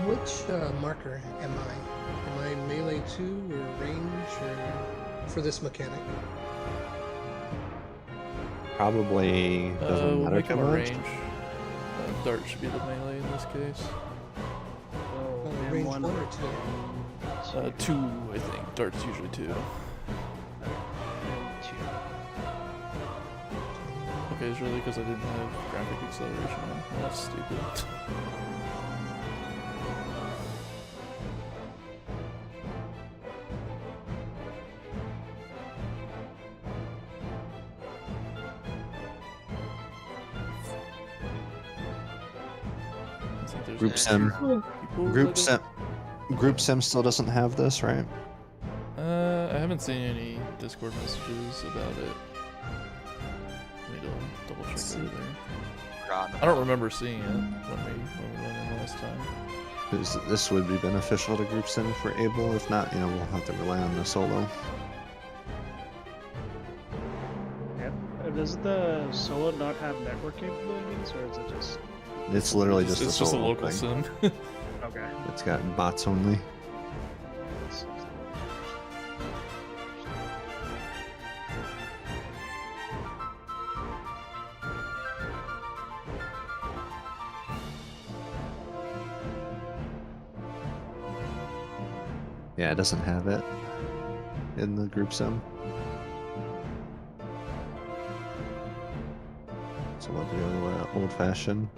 Which marker am I? Am I melee 2 or range or for this mechanic? Probably doesn't We'll matter make too him a much. range. Dart should be the melee in this case. So, Range M1 1 or 2? 2, I think. Dart's usually 2. Okay, it's really because I didn't have graphic acceleration on. That's stupid. I think there's Group sim. people Group that sim. Group sim still doesn't have this, right? I haven't seen any Discord messages about it. Need to double check over there. I don't remember seeing it when we went in last time. This would be beneficial to group sim for Able. If not, we'll have to rely on the solo. Does the solo not have network capabilities, or is it just... It's literally It's just a just a solo local thing. sim. Okay. It's got bots only. Yeah, it doesn't have it in the group sim. So we'll do old fashioned.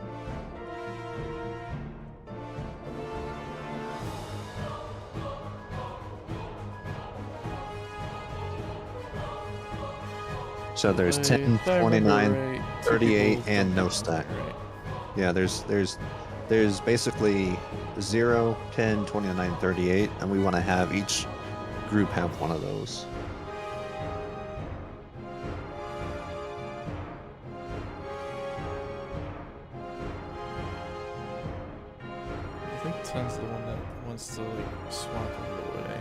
So there's 10, If I remember 29, right, two 38, people and no don't stack. remember right. Yeah, there's basically 0, 10, 29, 38, and we want to have each group have one of those. I think 10's the one that wants to like swap them away.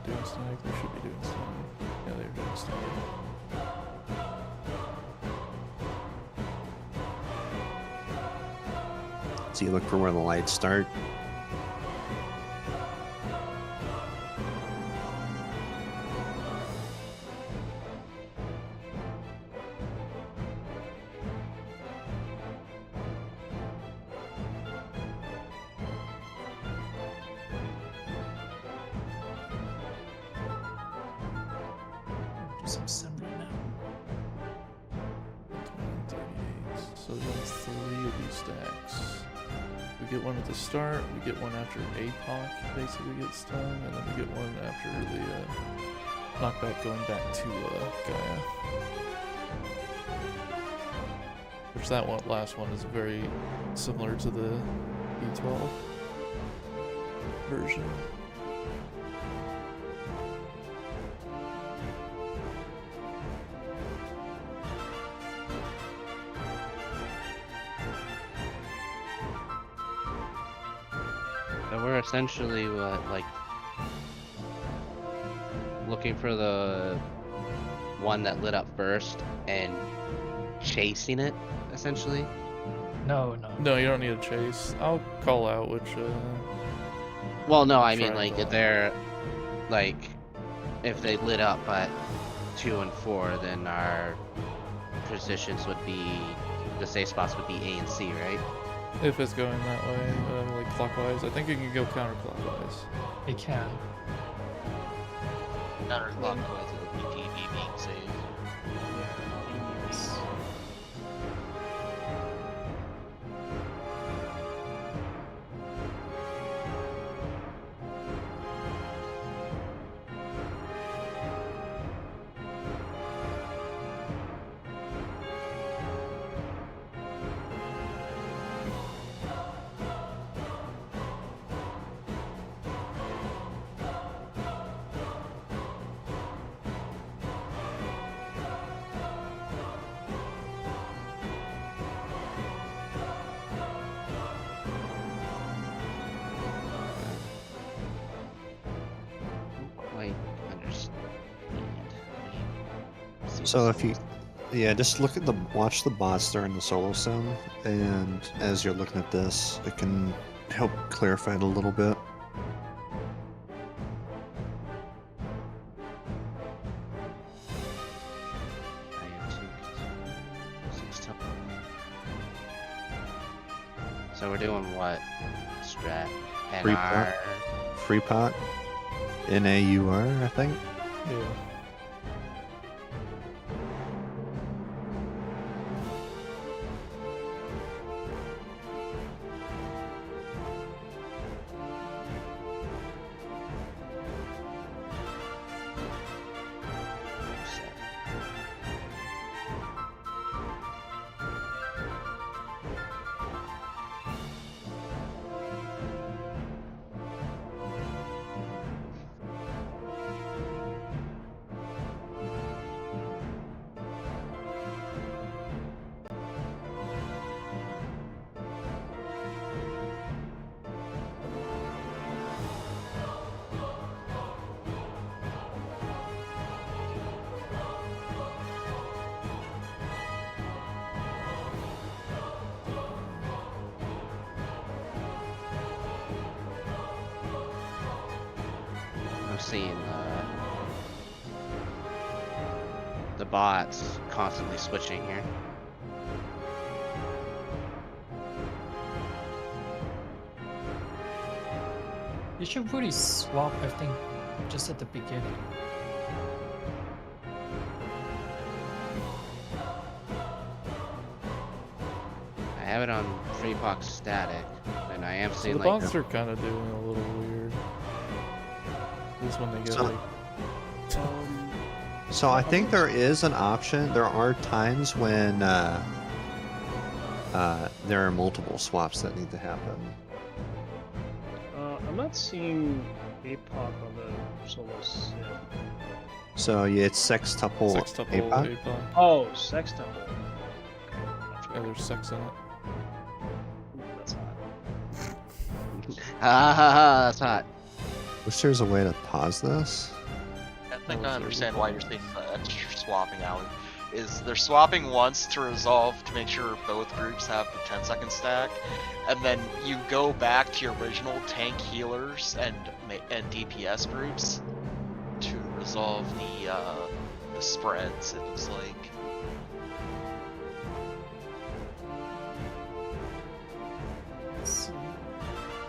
Doing snag? They should be doing snag. Yeah, they're doing snag. So you look for where the lights start. Do some sim right now. 38. So there's 3 of these stacks. We get one at the start, we get one after APOC basically gets done, and then we get one after the knockback going back to Gaia. Which that one, last one is very similar to the E12 version. So we're essentially like looking for the one that lit up first and chasing it, essentially. No. No, you don't need a chase. I'll call out which. Well, no, I mean like triangle. if they're like if they lit up at 2 and 4, then our positions would be the safe spots would be A and C, right? If it's going that way, like clockwise, I think it can go counterclockwise. It can. Counterclockwise, it would be DB being saved. So if you, yeah, just look at watch the bots during the solo sim, and as you're looking at this, it can help clarify it a little bit. So we're doing what? Strat. Free NR. pot. Free pot. NAUR, I think. Yeah. I'm seeing the bots constantly switching here. You should really swap, I think, just at the beginning. I have it on FreePox static, and I am So seeing the like bots are kind of doing a little weird. This is when they get So- like. So I think there is an option. There are times when there are multiple swaps that need to happen. I'm not seeing APOC on the solo sim. So yeah, it's sextuple Sextuple APOC. APOC. Oh, sextuple. Yeah, there's sex in it. Ooh, that's hot. that's hot. Wish there's a way to pause this. I think I understand why you're thinking that you're swapping, Ali. Is they're swapping once to resolve to make sure both groups have the 10-second stack, and then you go back to your original tank healers and DPS groups to resolve the spreads. It looks like.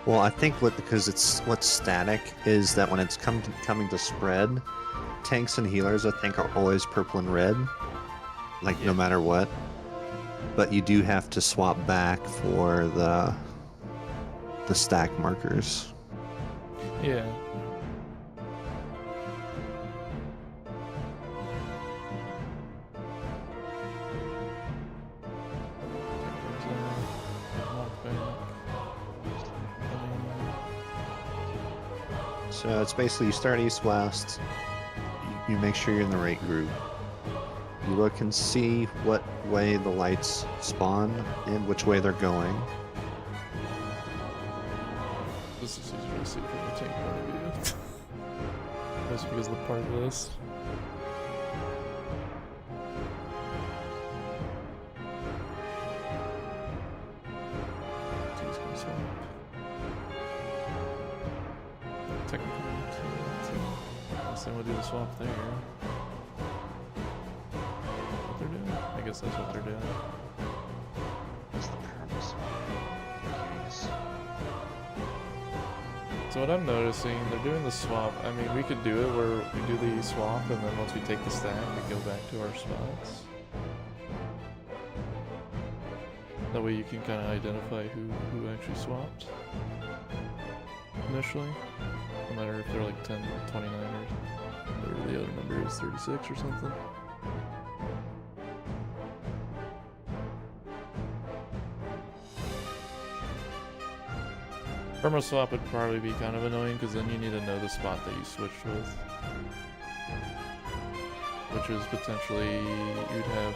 Well, I think because what's static is that when it's coming to spread, tanks and healers I think are always purple and red, like no matter what. But you do have to swap back for the stack markers. Yeah. So it's basically you start east-west, you make sure you're in the right group. You look and see what way the lights spawn and which way they're going. This is easier to see from the tank point of view. That's because of the part list. He's gonna swap. Technically, unless they want to do the swap there. What they're doing? I guess that's what they're doing. What's the purpose? I'm curious. So what I'm noticing, they're doing the swap. I mean, we could do it where we do the swap, and then once we take the stack, we go back to our spots. That way you can kind of identify who actually swapped initially. No matter if they're like 10, 29, or whatever the other number is, 36 or something. Perma swap would probably be kind of annoying because then you need to know the spot that you switched with. Which is potentially, you'd have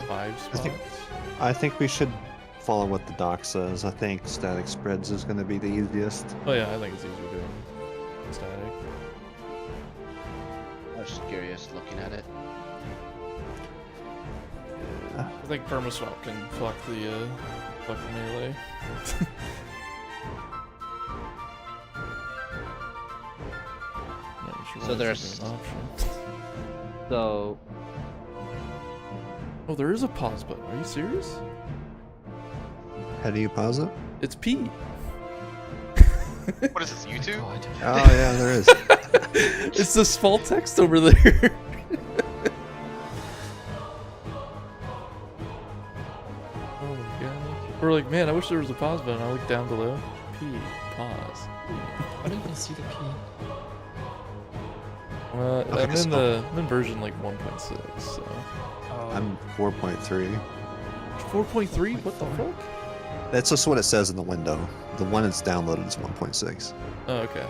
5 spots. I think we should follow what the doc says. I think static spreads is going to be the easiest. Oh yeah, I think it's easier doing static. I was just curious looking at it. I think Permaswap can fuck the melee. So there's- an option. So Oh, there is a pause button. Are you serious? How do you pause it? It's P. What is this, YouTube? God. Oh yeah, there is. It's the small text over there. Oh my god. We're like, man, I wish there was a pause button. I look down below. P. Pause. I don't even see the P. I'm Okay, I'm in version like 1.6, so. I'm 4.3. 4.3? What the fuck? That's just what it says in the window. The one that's downloaded is 1.6. Oh, okay.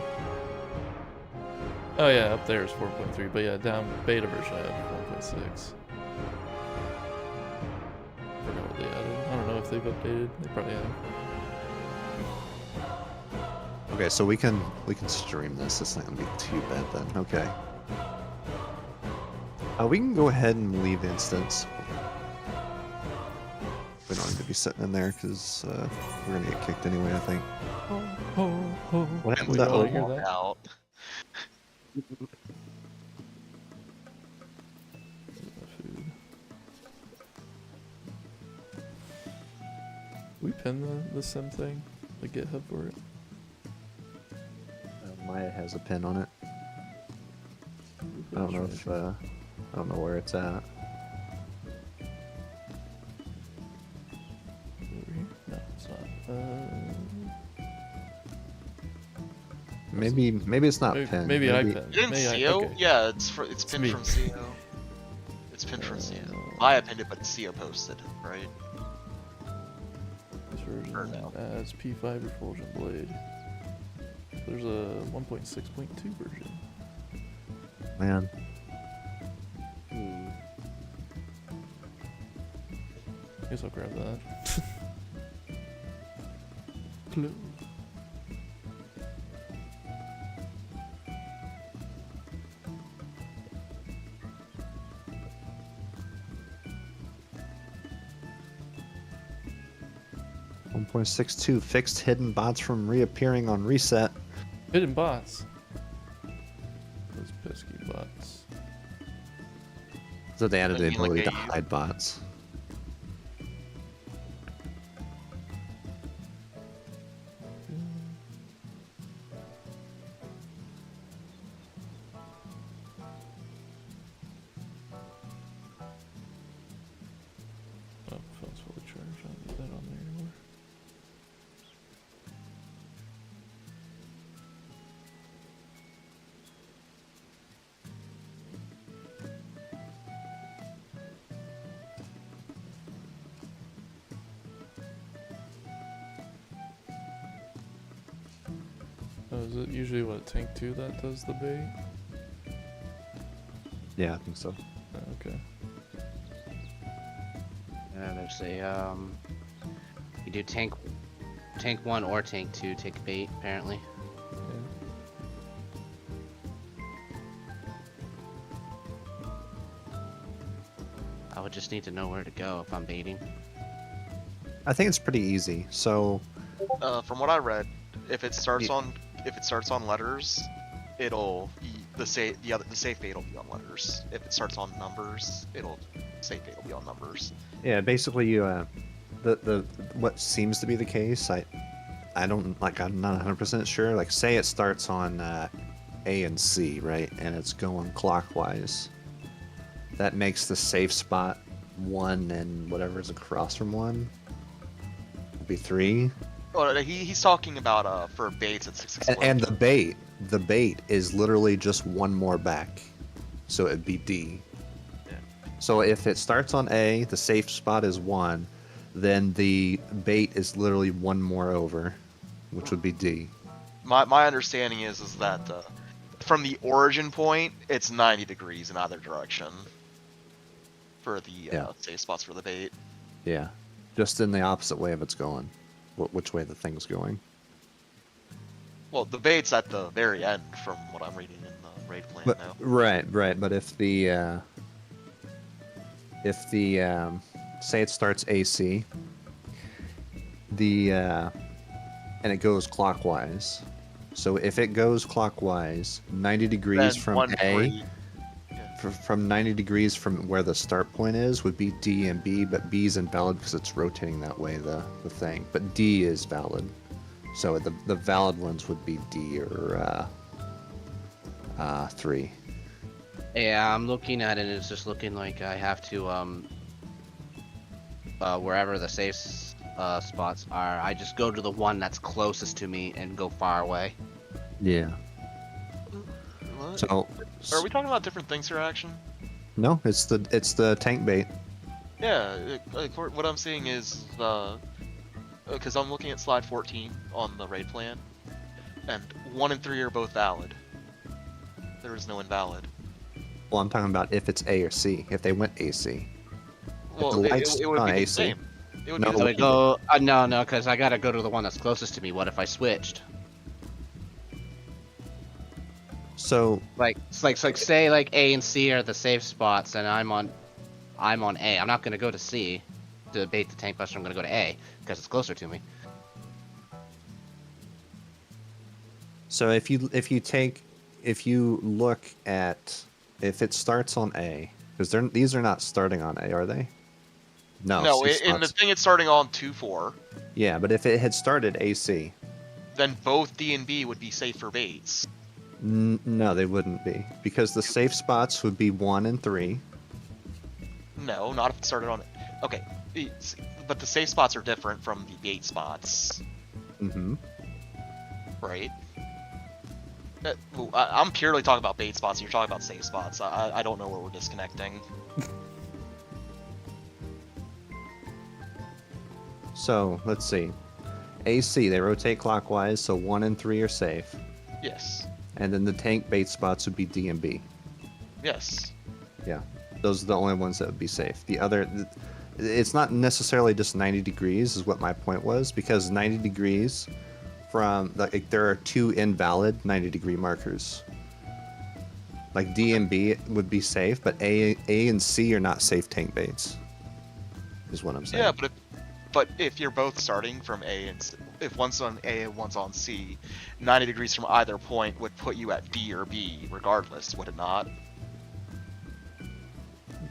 Oh yeah, up there is 4.3, but yeah, down beta version I have 1.6. I forgot what they added. I don't know if they've updated. They probably have. Okay, so we can stream this. It's not gonna be too bad then. Okay. We can go ahead and leave instance. We don't need to be sitting in there because we're gonna get kicked anyway. I think. What happened We to that? don't wanna Oh, hear that. Out. We pin the sim thing, the GitHub for it. Maya has a pin on it. I don't know if I don't know where it's at. Over here? No, it's not. Maybe it's not Maybe, pinned. maybe I pinned. You didn't Maybe CO? okay. Yeah, it's pinned me. from CO. It's pinned from CO. Maya pinned it, but CO posted, right? This version Or no. adds P5 Refulgent Blade. There's a 1.6.2 version. Man, I guess I'll grab that. Clue. .62 fixed hidden bots from reappearing on reset. Hidden bots. Those pesky bots. So they added the You mean like ability to a- hide bots. Oh, phone's fully charged. I don't need that on there anymore. Oh, is it usually what, Tank 2 that does the bait? Yeah, I think so. Oh, okay. There's a you do tank 1 or tank 2 take bait apparently. Yeah. I would just need to know where to go if I'm baiting. I think it's pretty easy. So From what I read, if it starts Yeah. on letters, the safe bait will be on letters. If it starts on numbers, safe bait will be on numbers. yeah, basically you the what seems to be the case. I don't like. I'm not 100% sure. Like, say it starts on A and C, right, and it's going clockwise. That makes the safe spot 1, and whatever's across from 1 will be 3. Oh, he's talking about for baits at 6 And the bait is literally just 1 more back, so it'd be D. Yeah. So if it starts on A, the safe spot is 1, then the bait is literally 1 more over, which would be D. My understanding is that from the origin point, it's 90 degrees in either direction for the Yeah. safe spots for the bait. Yeah, just in the opposite way of it's going, which way the thing's going. Well, the bait's at the very end, from what I'm reading in the raid plan But now. right, but if the say it starts AC, and it goes clockwise. So if it goes clockwise, 90 degrees Then from 1, A, 3. from 90 degrees from where the start point is would be D and B, but B is invalid because it's rotating that way, the thing. But D is valid. So the valid ones would be D or 3. Yeah, I'm looking at it. It's just looking like I have to wherever the safe spots are, I just go to the one that's closest to me and go far away. Yeah. What? So Are we talking about different things here, Action? no, it's the tank bait. Yeah, what I'm seeing is, because I'm looking at slide 14 on the raid plan, and 1 and 3 are both valid. There is no invalid. Well, I'm talking about if it's A or C. If they went AC. Well, the lights it would on be the AC. same. It would No, be So the we same. go. No, because I gotta go to the one that's closest to me. What if I switched? So Like say like A and C are the safe spots, and I'm on A. I'm not gonna go to C to bait the tank buster. I'm gonna go to A because it's closer to me. So if you look at if it starts on A, because these are not starting on A, are they? No. No, safe in the spots- thing it's starting on 2-4, Yeah, but if it had started AC, then both D and B would be safe for baits. no, they wouldn't be, because the safe spots would be 1 and 3. No, not if it started on. Okay, but the safe spots are different from the bait spots, Mm-hmm. right? I'm purely talking about bait spots. And you're talking about safe spots. I don't know where we're disconnecting. So let's see. AC, they rotate clockwise, so 1 and 3 are safe, Yes. and then the tank bait spots would be D and B. Yes. Yeah, those are the only ones that would be safe. The other, it's not necessarily just 90 degrees, is what my point was, because 90 degrees from, like, there are 2 invalid 90 degree markers. Like D and B would be safe, but A and C are not safe tank baits, is what I'm saying. Yeah, but if you're both starting from A and if one's on A and one's on C, 90 degrees from either point would put you at D or B, regardless, would it not?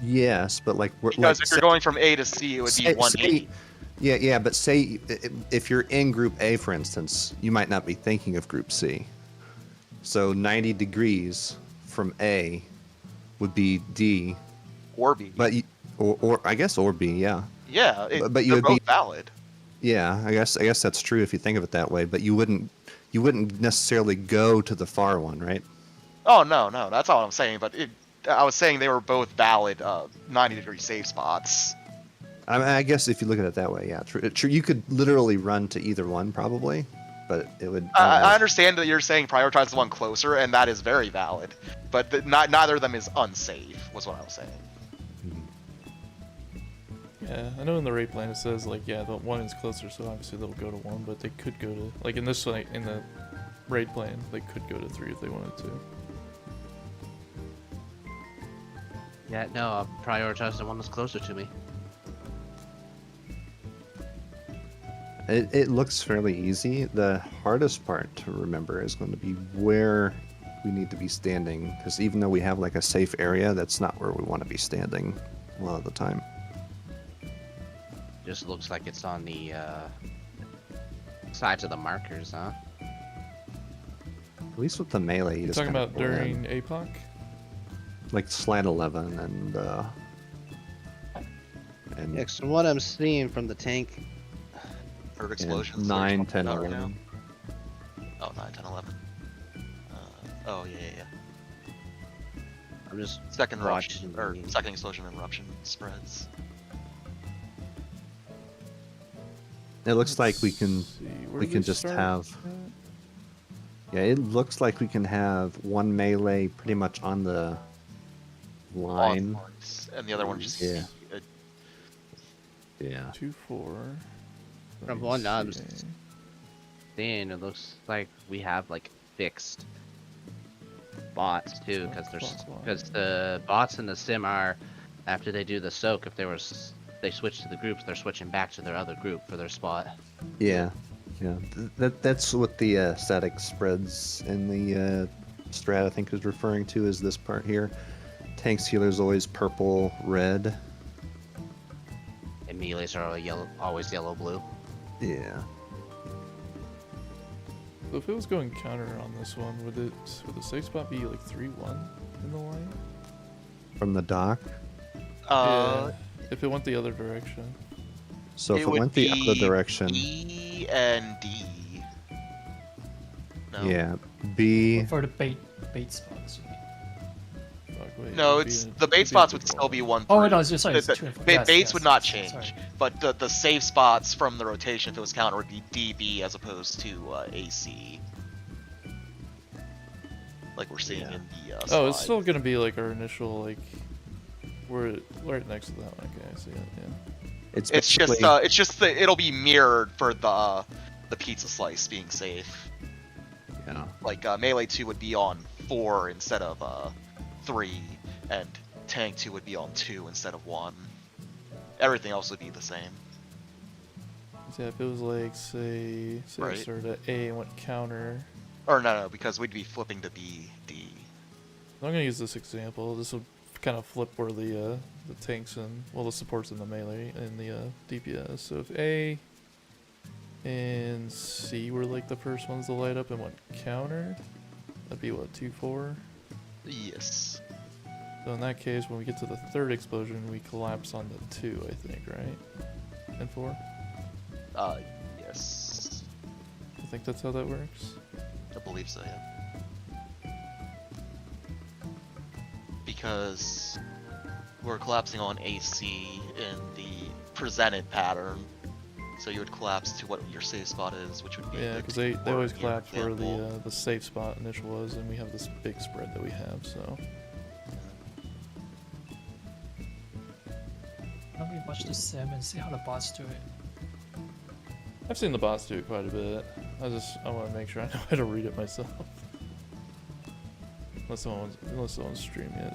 Yes, but like we're Because like, if you're going from A to C, it would be 180. Yeah, but say if you're in Group A, for instance, you might not be thinking of Group C. So 90 degrees from A would be D, Or B. but or I guess or B, yeah. Yeah, but you they're would both be valid. Yeah, I guess that's true if you think of it that way. But you wouldn't necessarily go to the far one, right? Oh no, that's all I'm saying. But I was saying they were both valid 90-degree safe spots. I mean, I guess if you look at it that way, yeah, true. You could literally run to either one, probably, but it would. I understand that you're saying prioritize the one closer, and that is very valid. But neither of them is unsafe, was what I was saying. Yeah, I know in the raid plan it says, like, yeah, the 1 is closer, so obviously they'll go to 1, but they could go to, like, in this, like, in the raid plan, they could go to 3 if they wanted to. Yeah, no, I'll prioritize the one that's closer to me. It looks fairly easy. The hardest part to remember is going to be where we need to be standing, because even though we have like a safe area, that's not where we want to be standing a lot of the time. Just looks like it's on the sides of the markers, huh? At least with the melee, you You're just talking kinda about pull in. during APOC? Like slide 11 and Yeah, so what I'm seeing from the tank. Heard and explosions. 9, 10, Right 11. now. Oh, 9, 10, 11. Oh, yeah. I'm just Second eruption, watching. or second explosion and eruption spreads. It looks like we can Let's see, where we do can they just start have. at? Yeah, it looks like we can have one melee pretty much on the line. And the other one just Yeah. Yeah. 2-4. From one I'm seeing, it looks like we have like fixed bots too, because the bots in the sim are, after they do the soak, if they switch to the groups, they're switching back to their other group for their spot. Yeah, yeah. That's what the static spreads in the strat I think is referring to, is this part here. Tanks healers always purple, red. And melees are always yellow, blue. Yeah. So if it was going counter on this one, would the safe spot be like 3-1 in the line? From the dock. Yeah, if it went the other direction. So if it would went the other be direction. B and D. No. Yeah. B. For the bait spots. Wait, No, the bait spots would still be 1-3. Oh no, it's just sorry, it's The 2 and 4. baits Yes, would yes, not yes, change, sorry. but the safe spots from the rotation, if it was counter, would be DB as opposed to AC. Like we're seeing in the Oh, it's slide. still gonna be like our initial, like, we're right next to that one. Okay, I see it. Yeah. It's just it'll be mirrored for the pizza slice being safe. Yeah. Like melee 2 would be on 4 instead of 3, and tank 2 would be on 2 instead of 1. Everything else would be the same. So yeah, if it was like, say Right. we started at A and went counter. Or no, because we'd be flipping to B, D. I'm gonna use this example. This will kind of flip where the tanks and, well, the supports in the melee and the DPS. So if A and C were like the first ones to light up and went counter, that'd be what, 2-4? Yes. So in that case, when we get to the third explosion, we collapse on the 2, I think, right? And 4? Yes. I think that's how that works. I believe so, yeah. Because we're collapsing on AC in the presented pattern, so you would collapse to what your safe spot is, which would be Yeah, the because they always for collapse where example. the safe spot initial was, and we have this big spread that we have, so. Why don't we watch the sim and see how the bots do it? I've seen the bots do it quite a bit. I want to make sure I know how to read it myself. Unless someone's streamed it,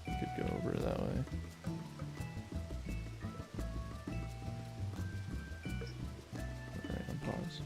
could go over it that way. Alright, I'm paused.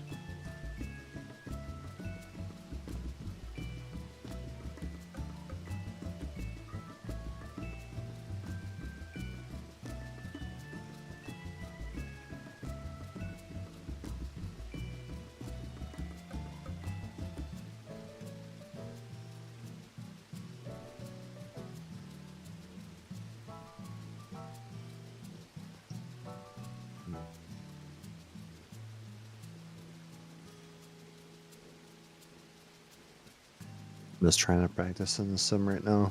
I'm just trying to practice in the sim right now.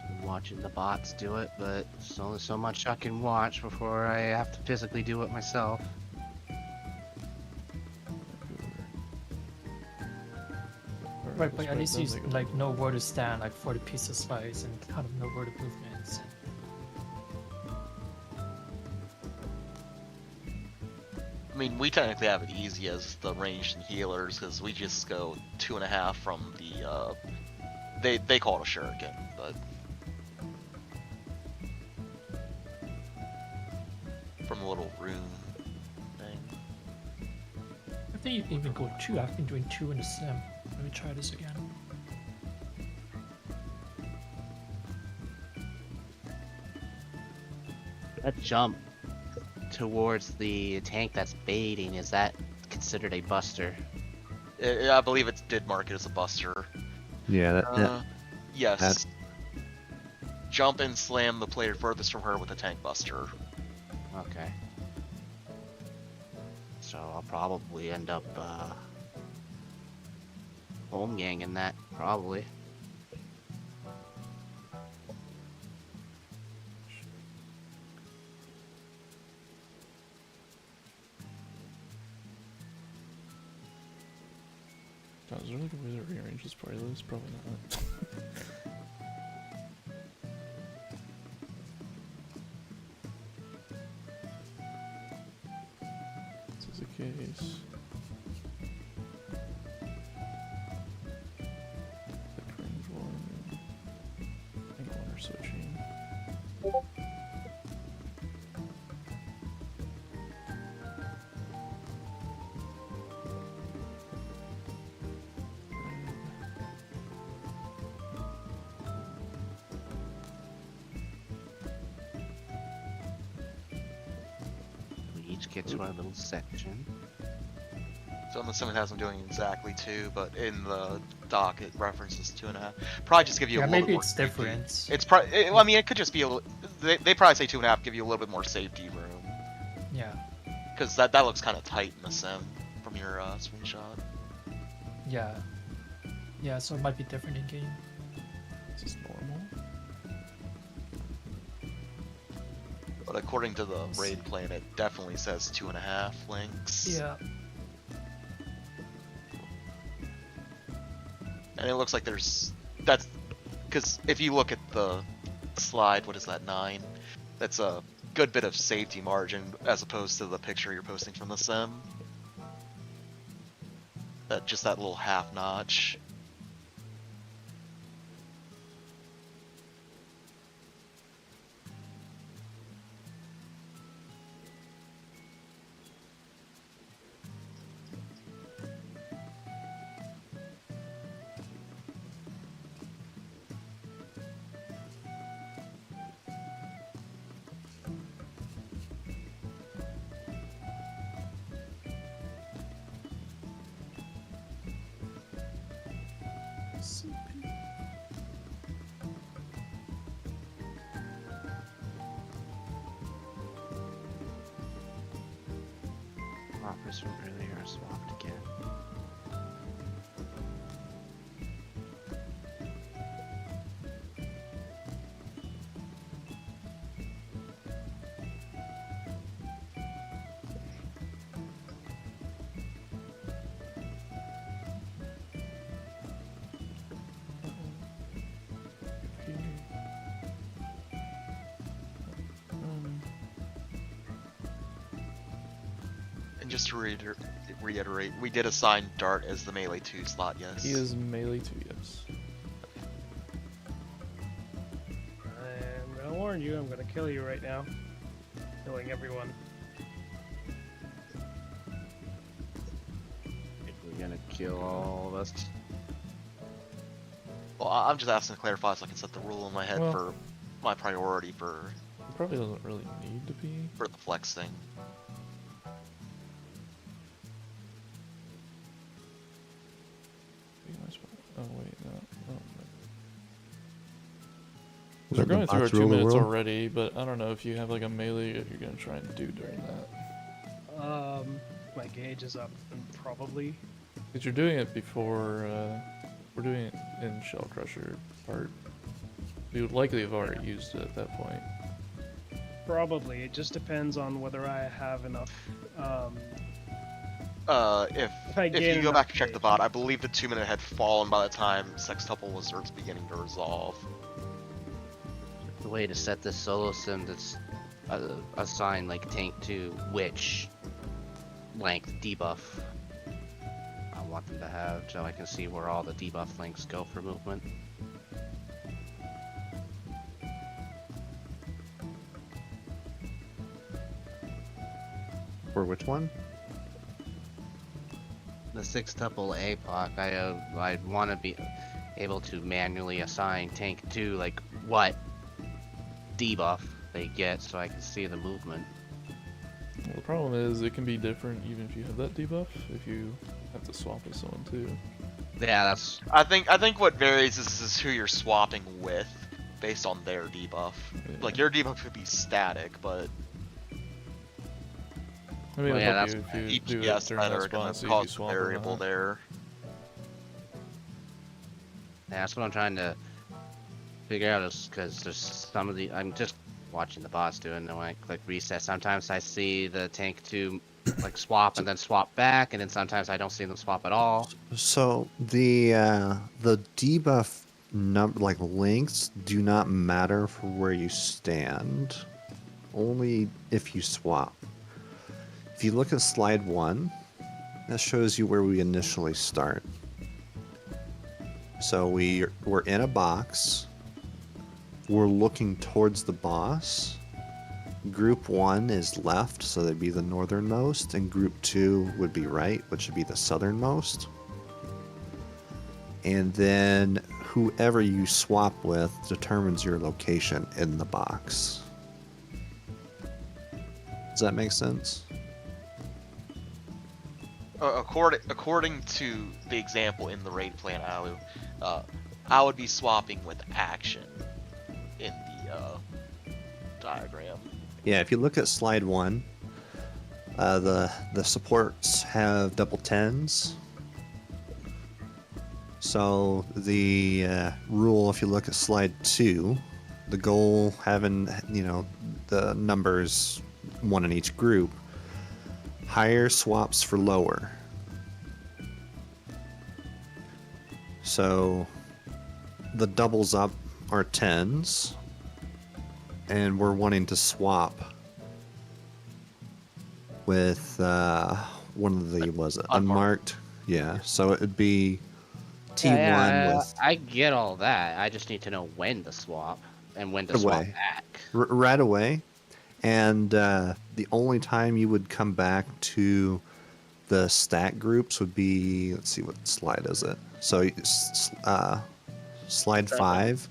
I'm watching the bots do it, but there's only so much I can watch before I have to physically do it myself. Right, but at least you like know where to stand, like for the pizza slice, and kind of know where the movements. I mean, we technically have it easy as the ranged and healers, because we just go 2.5 from the, they call it a shuriken, but from a little rune thing. I think you can even go 2. I've been doing 2 in the sim. Let me try this again. That jump towards the tank that's baiting, is that considered a buster? I believe it did mark it as a buster. Yeah, Yes. Jump and slam the player furthest from her with a tank buster. Okay. So I'll probably end up home ganging that, probably. God, is there like a way to rearrange this playlist? Probably not. case. Quick range one. I think one or switching. We each get to our little section. So I'm assuming it has them doing exactly 2, but in the doc it references 2.5. Probably just give you a Yeah, little maybe bit more it's safety. different. It's probably. Well, I mean, it could just be a little. They probably say 2.5, give you a little bit more safety room. Yeah. Because that looks kind of tight in the sim from your screenshot. Yeah. Yeah, so it might be different in game. This is normal. But according to the raid plan, it definitely says 2.5 links. Yeah. And it looks like that's because if you look at the slide, what is that, 9? That's a good bit of safety margin as opposed to the picture you're posting from the sim. Just that little half notch. Offers from earlier are swapped again. And just to reiterate, we did assign Dart as the melee 2 slot, yes. He is melee 2, yes. I'm gonna warn you, I'm gonna kill you right now. Killing everyone. We're gonna kill all of us. Well, I'm just asking to clarify so I can set the rule in my head Well- for my priority for It probably doesn't really need to be. the flex thing. Oh wait, no. Oh, Let we're the going through our bots 2 rule the minutes world. already, but I don't know if you have like a melee if you're gonna try and do during that. My gauge is up, and probably. Because you're doing it before, we're doing it in Shell Crusher part. We would likely have already used it at that point. Probably. It just depends on whether I have enough. If I you gain go enough back and check the gauge. bot, I believe the 2-minute had fallen by the time Sextuple was beginning to resolve. The way to set this solo sim that's assign like tank to which length debuff I want them to have, so I can see where all the debuff links go for movement. For which one? The sextuple APOC, I want to be able to manually assign tank to like what debuff they get, so I can see the movement. Well, the problem is it can be different even if you have that debuff, if you have to swap with someone too. Yeah, that's. I think what varies is who you're swapping with based on their debuff. Yeah. Like your debuff could be static, but I mean, Well, it'll yeah, help that's you if you do it EPS during that that are going spot, to see if you cause swap or variable not. there. Yeah, that's what I'm trying to figure out, is because there's some of the. I'm just watching the bots do it, and when I click reset, sometimes I see the tank to like swap and then swap back, and then sometimes I don't see them swap at all. So the debuff like lengths do not matter for where you stand, only if you swap. If you look at slide 1, that shows you where we initially start. So we're in a box. We're looking towards the boss. Group 1 is left, so they'd be the northernmost, and group 2 would be right, which would be the southernmost. And then whoever you swap with determines your location in the box. Does that make sense? According to the example in the raid plan, Alu, I would be swapping with action in the diagram. Yeah, if you look at slide 1, the supports have double 10s. So the rule, if you look at slide 2, the goal having, the numbers 1 in each group, higher swaps for lower. So the doubles up are 10s, and we're wanting to swap with one of the, was it unmarked? Yeah, so it would be T1 with... I get all that. I just need to know when to swap and when to swap back. Right away. And the only time you would come back to the stack groups would be, let's see, what slide is it? So slide 5.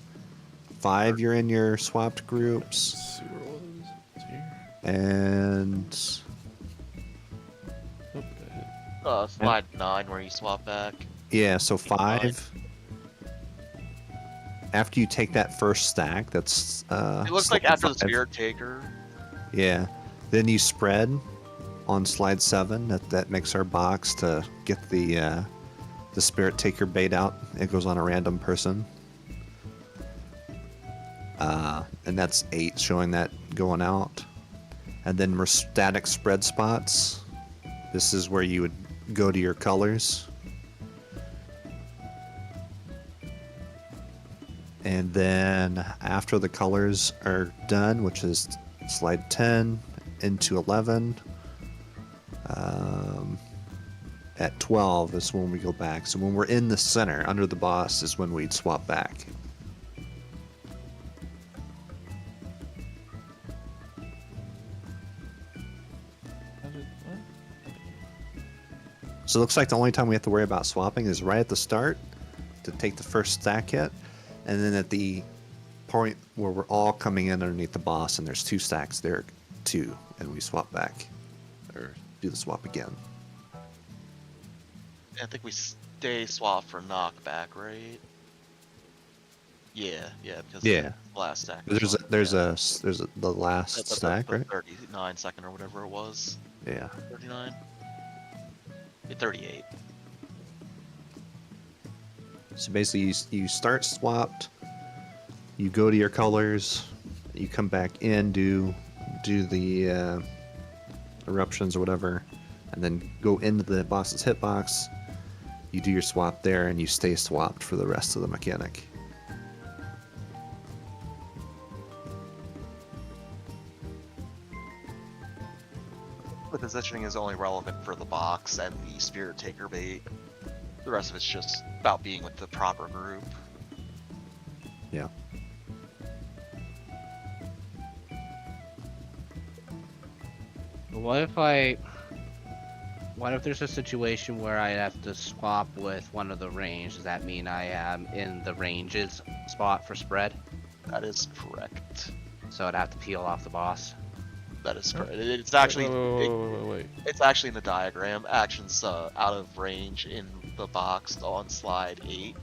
5, you're in your swapped groups. And slide 9 where you swap back. Yeah, so 5. After you take that first stack, that's it looks like after the Spirit Taker. Yeah. Then you spread on slide 7. That makes our box to get the Spirit Taker bait out. It goes on a random person. And that's 8 showing that going out. And then we're static spread spots. This is where you would go to your colors. And then after the colors are done, which is slide 10 into 11, at 12 is when we go back. So when we're in the center under the boss is when we'd swap back. So it looks like the only time we have to worry about swapping is right at the start to take the first stack hit, and then at the point where we're all coming in underneath the boss and there's 2 stacks there too, and we swap back or do the swap again. I think we stay swap for knockback, right? Yeah, because the last stack. There's the last stack, right? 39 second or whatever it was. Yeah. 39. 38. So basically, you start swapped. You go to your colors. You come back in, do the eruptions or whatever, and then go into the boss's hitbox. You do your swap there, and you stay swapped for the rest of the mechanic. The positioning is only relevant for the box and the Spirit Taker bait. The rest of it's just about being with the proper group. Yeah. What if there's a situation where I have to swap with one of the range? Does that mean I am in the ranges spot for spread? That is correct. So I'd have to peel off the boss. That is correct. It's actually wait. It's actually in the diagram. Actions out of range in the box on slide 8.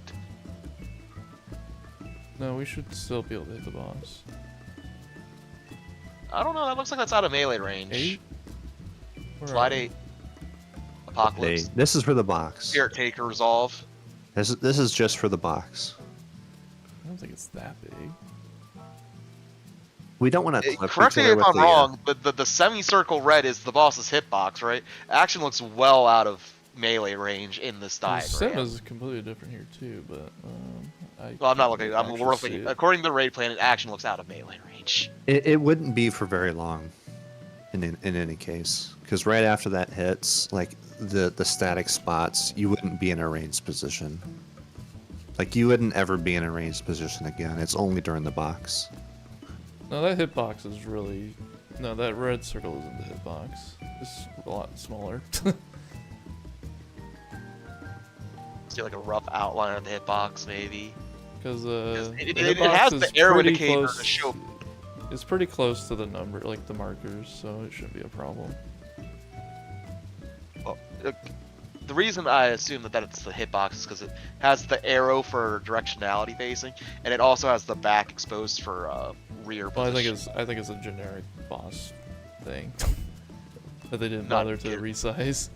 No, we should still be able to hit the boss. I don't know. That looks like that's out of melee range. 8? Slide 8. Apocalypse. This is for the box. Spirit Taker resolve. This is just for the box. I don't think it's that big. We don't want to. Correct me if I'm wrong, but the semicircle red is the boss's hitbox, right? Action looks well out of melee range in this diagram. Sim is completely different here too, but I'm not looking. I'm looking. According to the raid plan, action looks out of melee range. It wouldn't be for very long. in any case, because right after that hits, like the static spots, you wouldn't be in a ranged position. Like you wouldn't ever be in a ranged position again. It's only during the box. No, that hitbox is really... No, that red circle isn't the hitbox. It's a lot smaller. See like a rough outline of the hitbox, maybe. Because it the has hitbox the is arrow pretty indicator close. to show. It's pretty close to the number, like the markers, so it shouldn't be a problem. Well, the reason I assume that it's the hitbox is because it has the arrow for directionality facing, and it also has the back exposed for rear Well, position. I think it's a generic boss thing that they didn't Not bother to good. resize.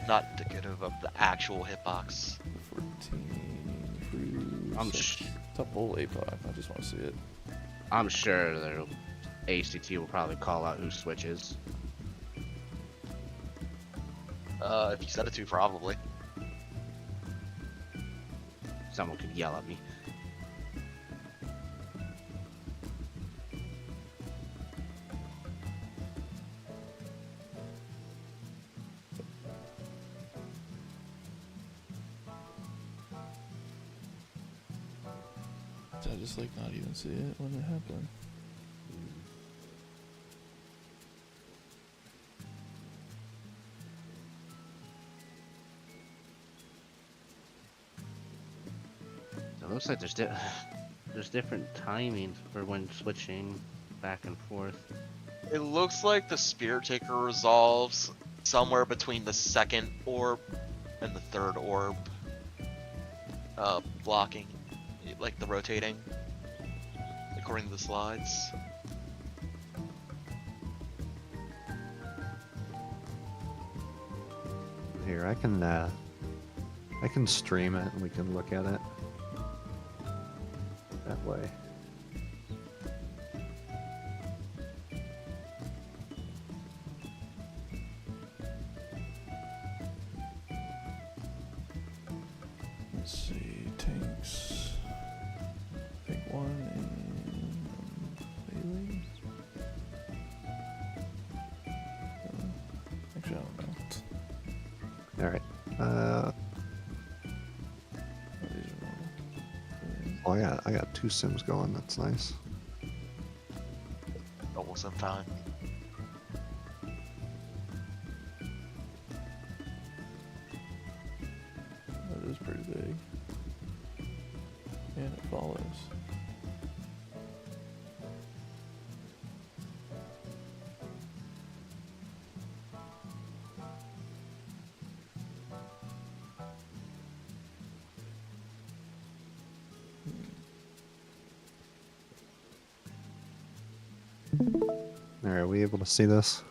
Not indicative of the actual hitbox. 14 I'm Tuple APOC. I just want to see it. I'm sure their ACT will probably call out who switches. If you set it to, probably. Someone could yell at me. Did I just like not even see it when it happened? It looks like there's different timings for when switching back and forth. It looks like the Spirit Taker resolves somewhere between the second orb and the third orb. Blocking, like the rotating, according to the slides. Here, I can stream it and we can look at it that way. Let's see, tanks. I think one and melee. Actually, I don't know. All right. Oh, these are normal. Oh, I got 2 sims going. That's nice. Almost on time. That is pretty big. And it follows. All right, are we able to see this?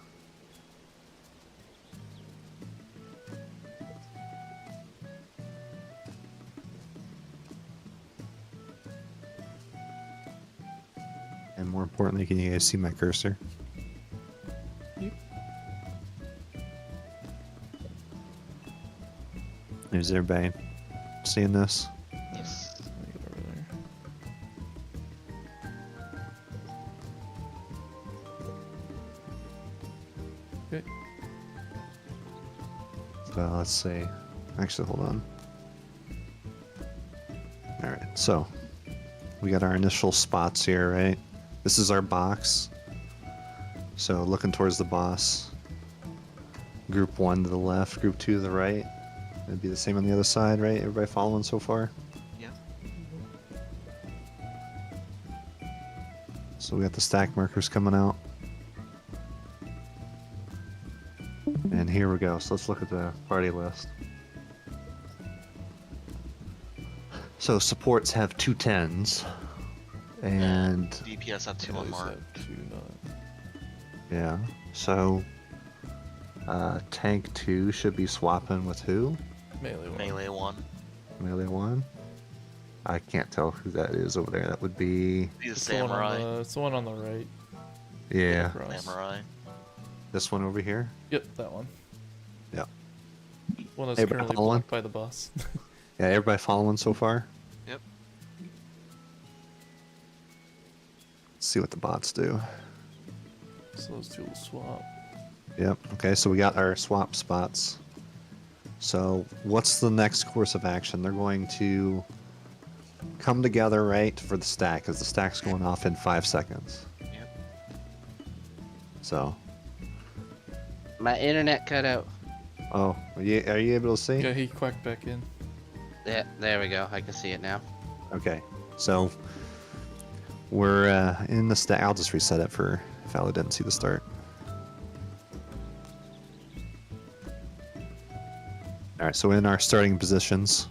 And more importantly, can you guys see my cursor? Yep. Is everybody seeing this? Yes. Let me get over there. Okay. So let's see. Actually, hold on. All right, so we got our initial spots here, right? This is our box. So looking towards the boss. Group 1 to the left, group 2 to the right. It'd be the same on the other side, right? Everybody following so far? Yeah. So we got the stack markers coming out. And here we go. So let's look at the party list. So supports have 2 10s. And DPS have 2 Always on mark. have 2 not. yeah, so tank 2 should be swapping with who? Melee one. Melee 1. Melee 1? I can't tell who that is over there. That would be... He's a It's the one on samurai. it's the one on the right. Yeah, Across. Samurai. this one over here. Yep, that one. Yeah. One that's Hey, but currently hold on. blocked by the boss. Yeah, everybody following so far? Yep. Let's see what the bots do. So those two will swap. Yep. Okay, so we got our swap spots. So what's the next course of action? They're going to come together, right, for the stack, because the stack's going off in 5 seconds. Yep. So. My internet cut out. Oh, are you able to see? Yeah, he quacked back in. Yeah, there we go. I can see it now. Okay, so we're in the stack. I'll just reset it for if Alu didn't see the start. All right, so in our starting positions,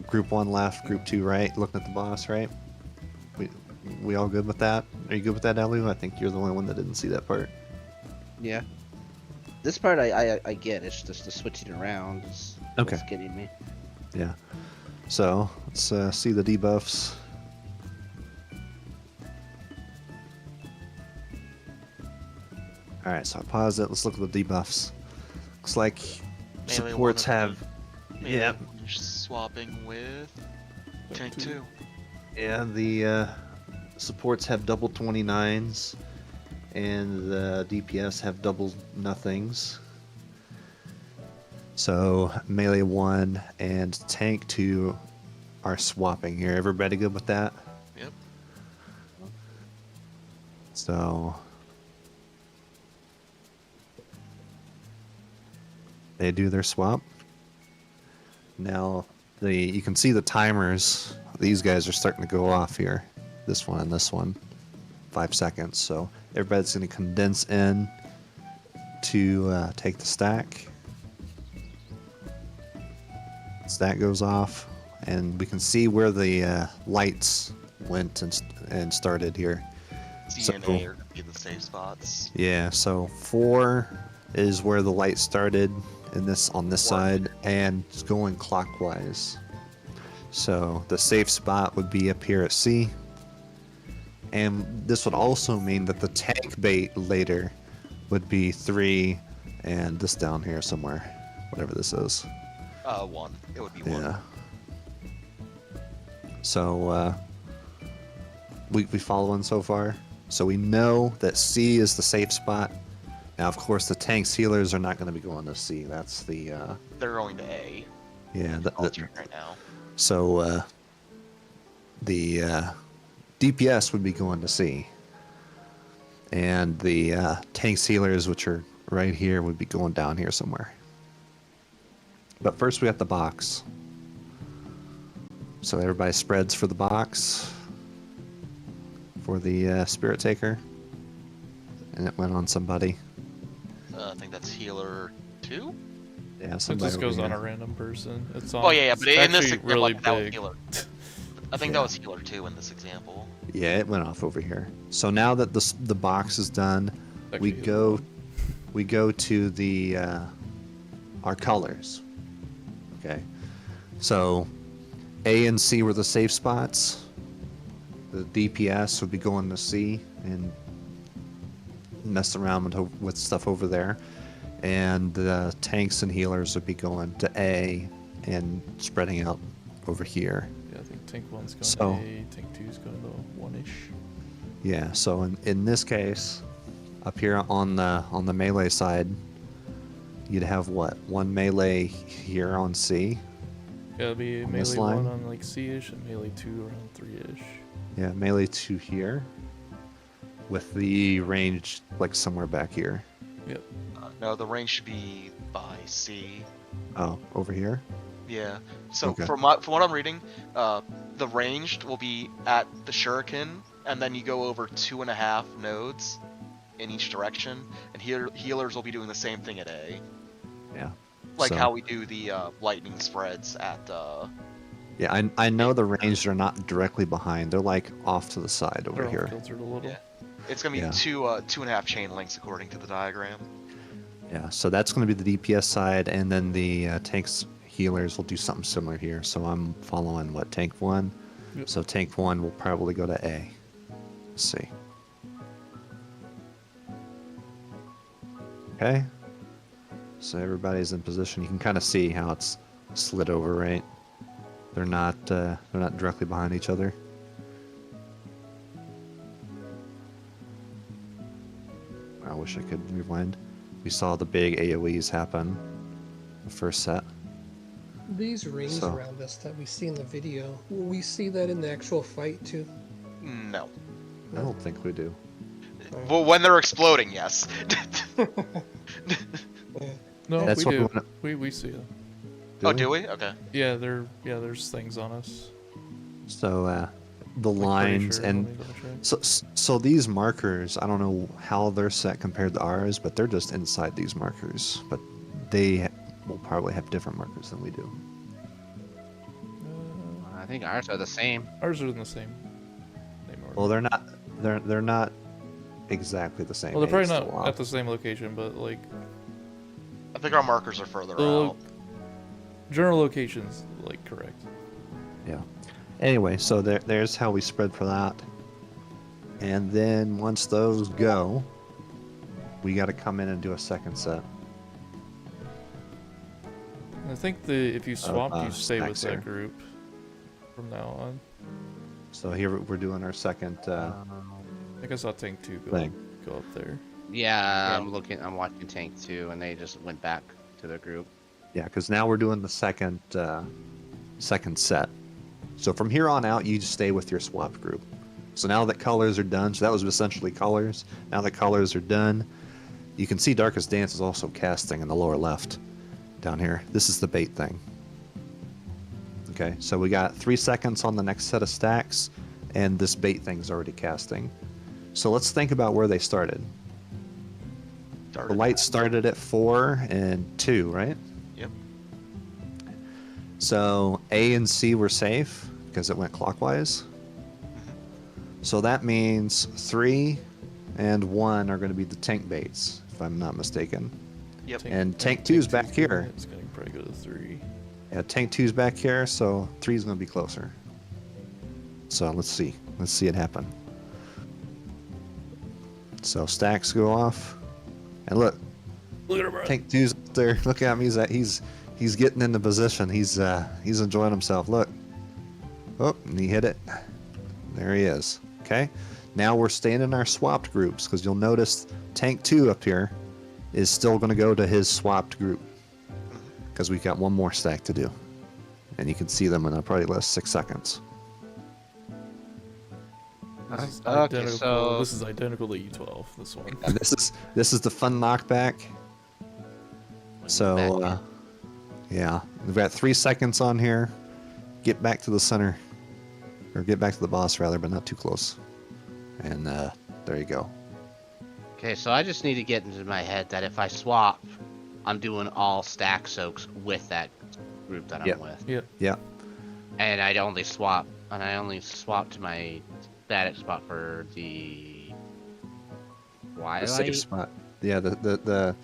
group 1 left, group 2 right, looking at the boss, right? We all good with that? Are you good with that, Alu? I think you're the only one that didn't see that part. Yeah. This part I get. It's just the switching around is Okay. what's getting me. Yeah. So let's see the debuffs. All right, so I pause it. Let's look at the debuffs. Looks like Melee supports one of have. the- Yeah. You're swapping with tank 2. Yeah, the supports have double 29s, and the DPS have double nothings. So melee 1 and tank 2 are swapping here. Everybody good with that? Yep. So they do their swap. Now you can see the timers. These guys are starting to go off here. This one and this one. 5 seconds. So everybody's going to condense in to take the stack. Stack goes off, and we can see where the lights went and started here. C and A are going to be the safe spots. Yeah, so 4 is where the light started on this side, and it's going clockwise. So the safe spot would be up here at C. And this would also mean that the tank bait later would be 3 and this down here somewhere. Whatever this is. 1. It would be 1. Yeah. So we following so far. So we know that C is the safe spot. Now, of course, the tanks healers are not going to be going to C. That's the. They're going to A. Yeah. Alternate right now. So the DPS would be going to C, and the tanks healers, which are right here, would be going down here somewhere. But first, we got the box. So everybody spreads for the box for the spirit taker, and it went on somebody. I think that's healer 2. Yeah, It somebody. just goes over on here. a random person. It's on. Oh yeah, but in this actually example, really that was big. healer. I think that was healer 2 in this example. Yeah, it went off over here. So now that the box is done, Actually, we go to the our colors. Okay, so A and C were the safe spots. The DPS would be going to C and mess around with stuff over there, and the tanks and healers would be going to A and spreading out over here. Yeah, I think tank 1's going So- to A, tank 2's going to 1-ish. Yeah, so in this case, up here on the melee side, you'd have what? 1 melee here on C. Yeah, it'll be On this melee 1 line? on like C-ish and melee 2 around 3-ish. Yeah, melee 2 here, with the range like somewhere back here. Yep. No, the range should be by C. Oh, over here? Yeah. So Okay. from what I'm reading, the ranged will be at the shuriken, and then you go over 2.5 nodes in each direction, and healers will be doing the same thing at A. Yeah. Like So- how we do the lightning spreads at. Yeah, I know the ranged are not directly behind. They're like off to the side over They're all here. filtered a little. Yeah. It's gonna be Yeah. 2.5 chain links according to the diagram. Yeah, so that's going to be the DPS side, and then the tanks healers will do something similar here. So I'm following what, tank 1? Yep. So tank 1 will probably go to A. Let's see. Okay. So everybody's in position. You can kind of see how it's slid over, right? They're not directly behind each other. I wish I could rewind. We saw the big AoEs happen. The first set. These rings So- around us that we see in the video, will we see that in the actual fight too? No. I don't think we do. Well, when they're exploding, yes. No, That's we what do. we We see them. Oh, do we? Okay. Yeah, there's things on us. So the Like, pretty lines sure. and Let me double check. so these markers, I don't know how they're set compared to ours, but they're just inside these markers. But they will probably have different markers than we do. I think ours are the same. Ours are in the same order. Well, they're not. They're not exactly the same. Well, they're probably It's not still off. at the same location, but like I think our markers are further the out. general locations, like correct. Yeah. Anyway, so there's how we spread for that. And then once those go, we got to come in and do a second set. And I think if you swap, you stay with stacks that there. group from now on. So here we're doing our second I think I saw Tank 2 thing. go up there. Yeah, I'm watching Tank 2, and they just went back to their group. Yeah, because now we're doing the second set. So from here on out, you just stay with your swap group. So now that colors are done, so that was essentially colors. Now that colors are done, you can see Darkest Dance is also casting in the lower left down here. This is the bait thing. Okay, so we got 3 seconds on the next set of stacks, and this bait thing's already casting. So let's think about where they started. The lights started at 4 and 2, right? Yep. So A and C were safe because it went clockwise. So that means 3 and 1 are going to be the tank baits, if I'm not mistaken. Yep. And Tank 2's back here. It's going to probably go to 3. Yeah, Tank 2's back here, so 3's going to be closer. So let's see. Let's see it happen. So stacks go off. And look, Look at him, bro. Tank 2's up there. Look at him. He's getting into position. He's enjoying himself. Look. Oh, and he hit it. There he is. Okay. Now we're staying in our swapped groups because you'll notice Tank 2 up here is still going to go to his swapped group because we've got one more stack to do. And you can see them in probably less 6 seconds. This is Okay, identical. so- This is identical to E12. This one. And this is the fun knockback. So yeah, we've got 3 seconds on here. Get back to the center, or get back to the boss rather, but not too close. And there you go. Okay, so I just need to get into my head that if I swap, I'm doing all stack soaks with that group that I'm with. Yeah. Yeah. And I only swap to my static spot for the The safe Twilight. spot. Yeah. The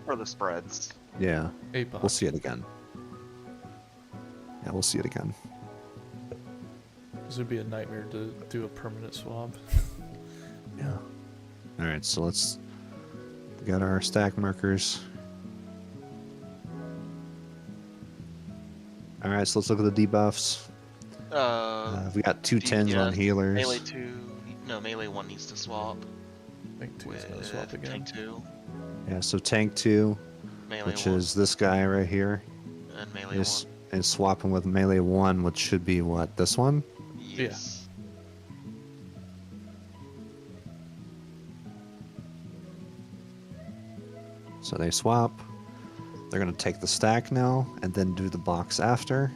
For the spreads. yeah. APOC. We'll see it again. Yeah, we'll see it again. This would be a nightmare to do a permanent swap. Yeah. All right, so we got our stack markers. All right, so let's look at the debuffs. We got 2 10s on healers. Melee 2. No, melee 1 needs to swap. Tank 2 is going to With swap again. Tank 2. Yeah, so Tank 2, Melee which 1. is this guy right here, And melee is 1. swapping with melee 1, which should be what, this one? Yes. So they swap. They're going to take the stack now and then do the box after.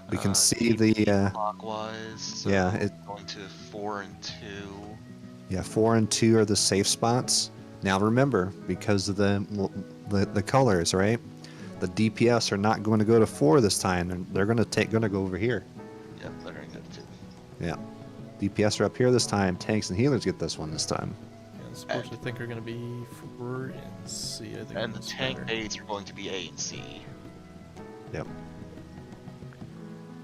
We can see the clockwise. So yeah, it going to 4 and 2. yeah, 4 and 2 are the safe spots. Now remember, because of the colors, right? The DPS are not going to go to 4 this time. They're going to go over here. Yep, they're going to go to 2. Yeah. DPS are up here this time. Tanks and healers get this one this time. Yeah, the supports I think are going to be 4 and C. I think And the that's tank better. baits are going to be A and C. Yep.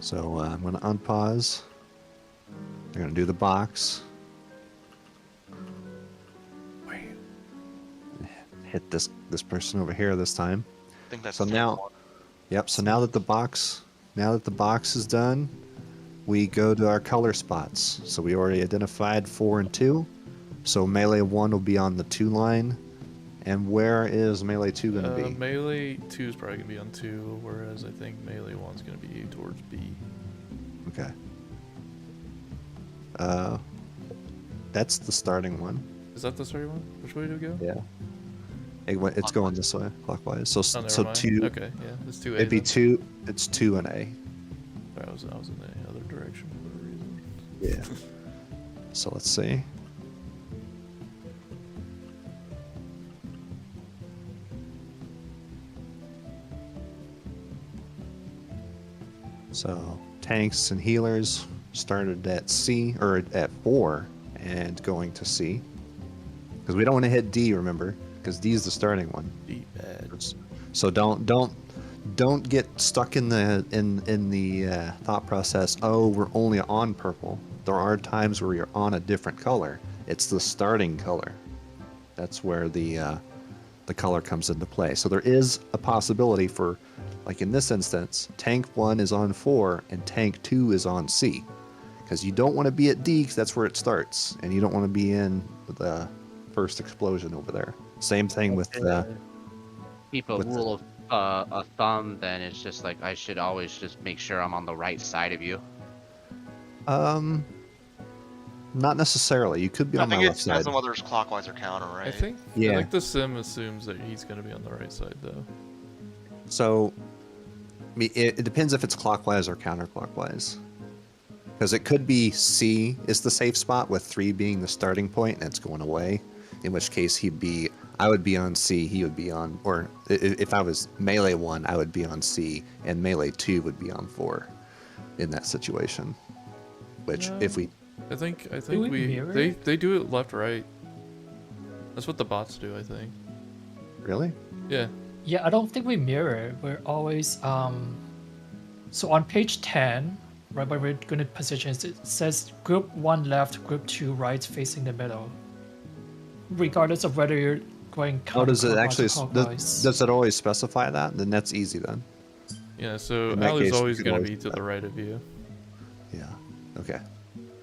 So I'm going to unpause. They're going to do the box. Hit this person over here this time. I think that's So tank now, 1. yep. So now that the box is done, we go to our color spots. So we already identified 4 and 2. So melee 1 will be on the 2 line. And where is melee 2 going to be? Melee 2 is probably going to be on 2, whereas I think melee 1 is going to be towards B. Okay. That's the starting one. Is that the starting one? Which way do we go? Yeah. It's going this way, clockwise. So Oh, never so mind. 2. Okay, yeah, it's 2A. It'd be then. 2. It's 2 and A. I was in the other direction for whatever reason. Yeah. So let's see. So tanks and healers started at C or at 4 and going to C. Because we don't want to hit D, remember, because D is the starting one. D bad. So don't get stuck in the thought process. Oh, we're only on purple. There are times where you're on a different color. It's the starting color. That's where the color comes into play. So there is a possibility for, like in this instance, tank 1 is on 4 and tank 2 is on C. Because you don't want to be at D because that's where it starts. And you don't want to be in the first explosion over there. Same thing with keep a rule of a thumb, then it's just like I should always just make sure I'm on the right side of you. Not necessarily. You could be on my left side. I think it depends on whether it's clockwise or counter, right? I think the sim assumes that he's going to be on the right side, though. So, I mean, it depends if it's clockwise or counterclockwise. Because it could be C is the safe spot, with 3 being the starting point, and it's going away. In which case, I would be on C, he would be on, or if I was melee 1, I would be on C, and melee 2 would be on 4 in that situation. Which, if we... I think they do it left right. That's what the bots do, I think. Really? Yeah. Yeah, I don't think we mirror. We're always so on page 10, right where we're going to position it says group 1 left, group 2 right, facing the middle. Regardless of whether you're going does it actually clockwise. does it always specify that? Then that's easy then. Yeah, so In that Alu's case, always you could going to always be do to the right of you. Yeah. Okay.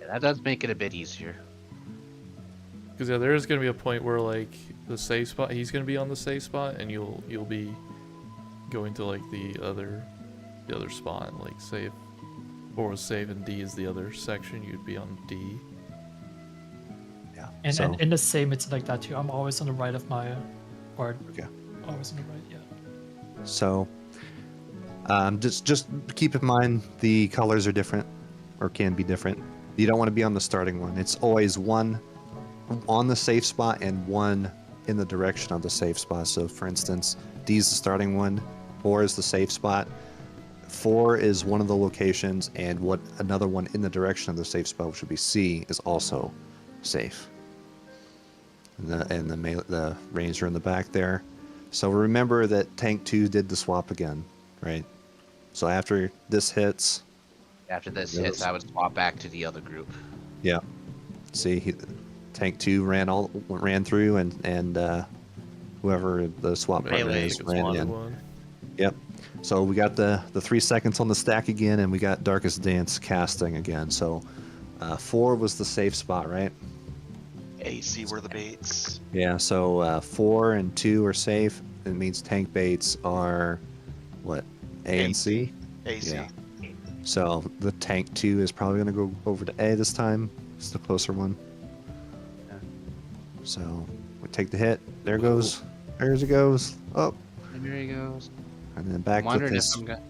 Yeah, that does make it a bit easier. Because yeah, there is going to be a point where like the safe spot, he's going to be on the safe spot, and you'll be going to like the other spot. Like say if 4 was safe and D is the other section, you'd be on D. Yeah. And, so, and in the same, it's like that too. I'm always on the right of my board. Okay. Always on the right, yeah. So, just keep in mind the colors are different, or can be different. You don't want to be on the starting one. It's always 1 on the safe spot and 1 in the direction of the safe spot. So, for instance, D is the starting one, 4 is the safe spot, 4 is one of the locations, and another one in the direction of the safe spot, which would be C, is also safe. And the ranger in the back there. So remember that tank 2 did the swap again, right? So after this hits, After this hits, I would swap back to the other group. yeah. See, tank 2 ran through, and whoever the swap partner Melee is ran in. One. Yep. So we got the 3 seconds on the stack again, and we got Darkest Dance casting again. So 4 was the safe spot, right? AC were the baits. Yeah. So 4 and 2 are safe. It means tank baits are what? A and C. AC. Yeah. So the tank 2 is probably going to go over to A this time. It's the closer one. Yeah. So we take the hit. There goes. There's it goes. Oh. And here he goes. And then back I'm with wondering this. if I'm gonna...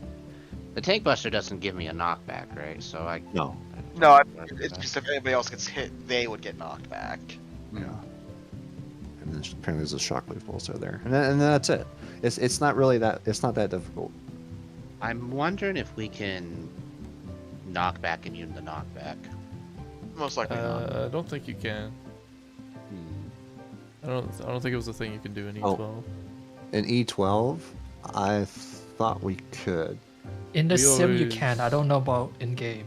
The tank buster doesn't give me a knockback, right? So I... No. No, it's just if anybody else gets hit, they would get knocked back. Yeah. And then apparently there's a shockwave pulsar there, and then that's it. It's not really that. It's not that difficult. I'm wondering if we can knock back immune to knockback. Most likely not. I don't think you can. I don't think it was a thing you can do in E12. Oh. In E12, I thought we could. In the We sim, you always- can. I don't know about in game,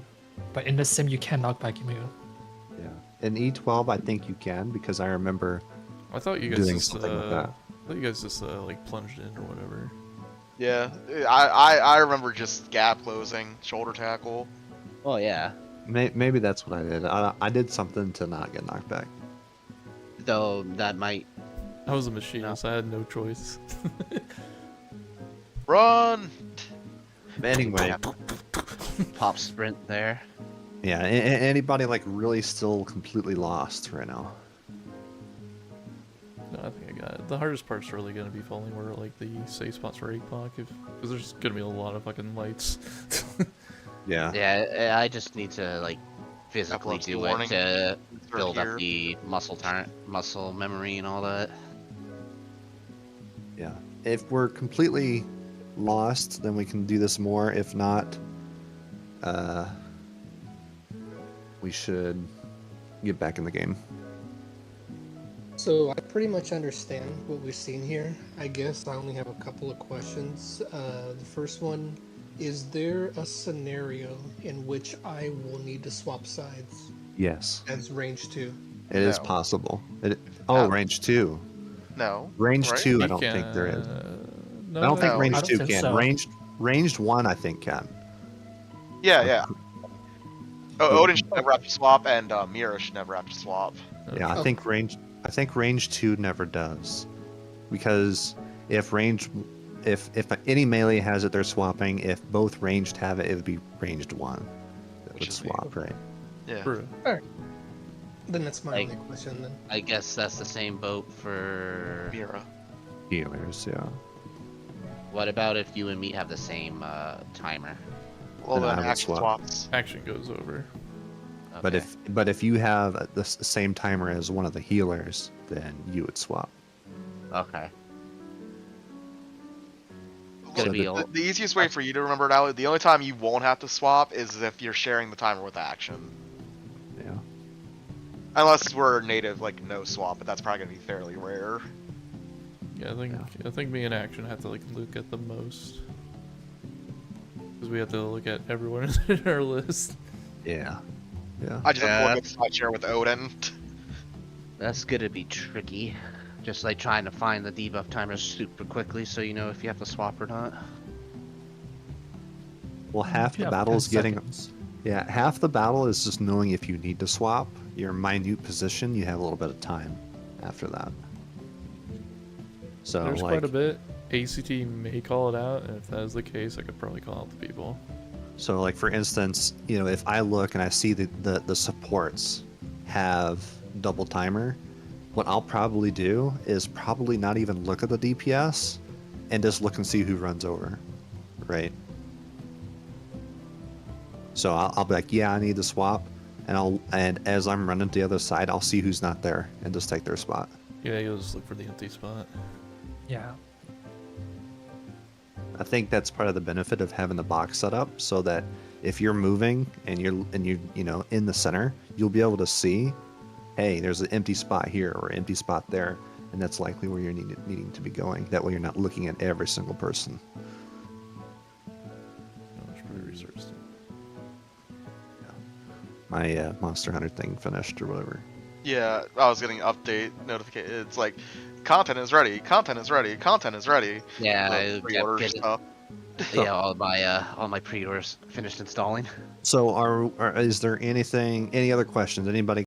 but in the sim, you can knock back immune. Yeah. In E12, I think you can, because I remember I thought you guys doing just something like that. I thought you guys just like plunged in or whatever. Yeah, I remember just gap closing, shoulder tackle. Oh yeah. Maybe that's what I did. I did something to not get knocked back. Though that might. I was a machinist. I had no choice. Run! Anyway, Pop sprint there. yeah. Anybody like really still completely lost right now? No, I think I got it. The hardest part's really gonna be falling where like the safe spots for APOC, because there's gonna be a lot of fucking lights. Yeah. Yeah, I just need to like physically Epilepsy do warning. it to Start build here. up the muscle memory and all that. Yeah. If we're completely lost, then we can do this more. If not, we should get back in the game. So I pretty much understand what we've seen here. I guess I only have a couple of questions. The first one, is there a scenario in which I will need to swap sides Yes, as range 2? it is No. possible. No. Range 2. No. Range right? 2, I He don't think there is. No, I don't think no, range I don't 2 think can. so. Ranged 1, I think can. Yeah. Oh, Odin should never have to swap, and Mira should never have to swap. Yeah, I think range 2 never does, because if any melee has it, they're swapping. If both ranged have it, it would be ranged 1 that Which would is swap, right? Yeah. True. Then that's my Like- only question then. I guess that's the same boat for. Mira. Healers, yeah. What about if you and me have the same timer? Well, Then I then would action swap. swaps. Action goes over. But Okay. if you have the same timer as one of the healers, then you would swap. Okay. So Gonna be the- a- The easiest way for you to remember it, Ali, the only time you won't have to swap is if you're sharing the timer with action. Yeah. Unless we're native, like, no swap, but that's probably gonna be fairly rare. Yeah, I think me and Action have to like look at the most, because we have to look at everyone in our list. Yeah. Yeah. I just have to Yeah. look at the side share with Odin. That's gonna be tricky. Just like trying to find the debuff timers super quickly so you know if you have to swap or not. Well, half the Yeah, battle is 10 getting. seconds. Yeah, half the battle is just knowing if you need to swap. Your minute position, you have a little bit of time after that. So There's like, quite a bit. ACT may call it out, and if that is the case, I could probably call out the people. so like for instance, if I look and I see the supports have double timer, what I'll probably do is probably not even look at the DPS and just look and see who runs over, right? So I'll be like, yeah, I need to swap, and as I'm running to the other side, I'll see who's not there and just take their spot. Yeah, you'll just look for the empty spot. Yeah. I think that's part of the benefit of having the box set up, so that if you're moving and you're in the center, you'll be able to see, hey, there's an empty spot here or an empty spot there, and that's likely where you're needing to be going. That way, you're not looking at every single person. I should probably research it. My Monster Hunter thing finished or whatever. Yeah, I was getting update notification. It's like, content is ready, content is ready, content is ready. Yeah, The I pre-order get it. stuff. Yeah, all my pre-orders finished installing. So, is there any other questions? Anybody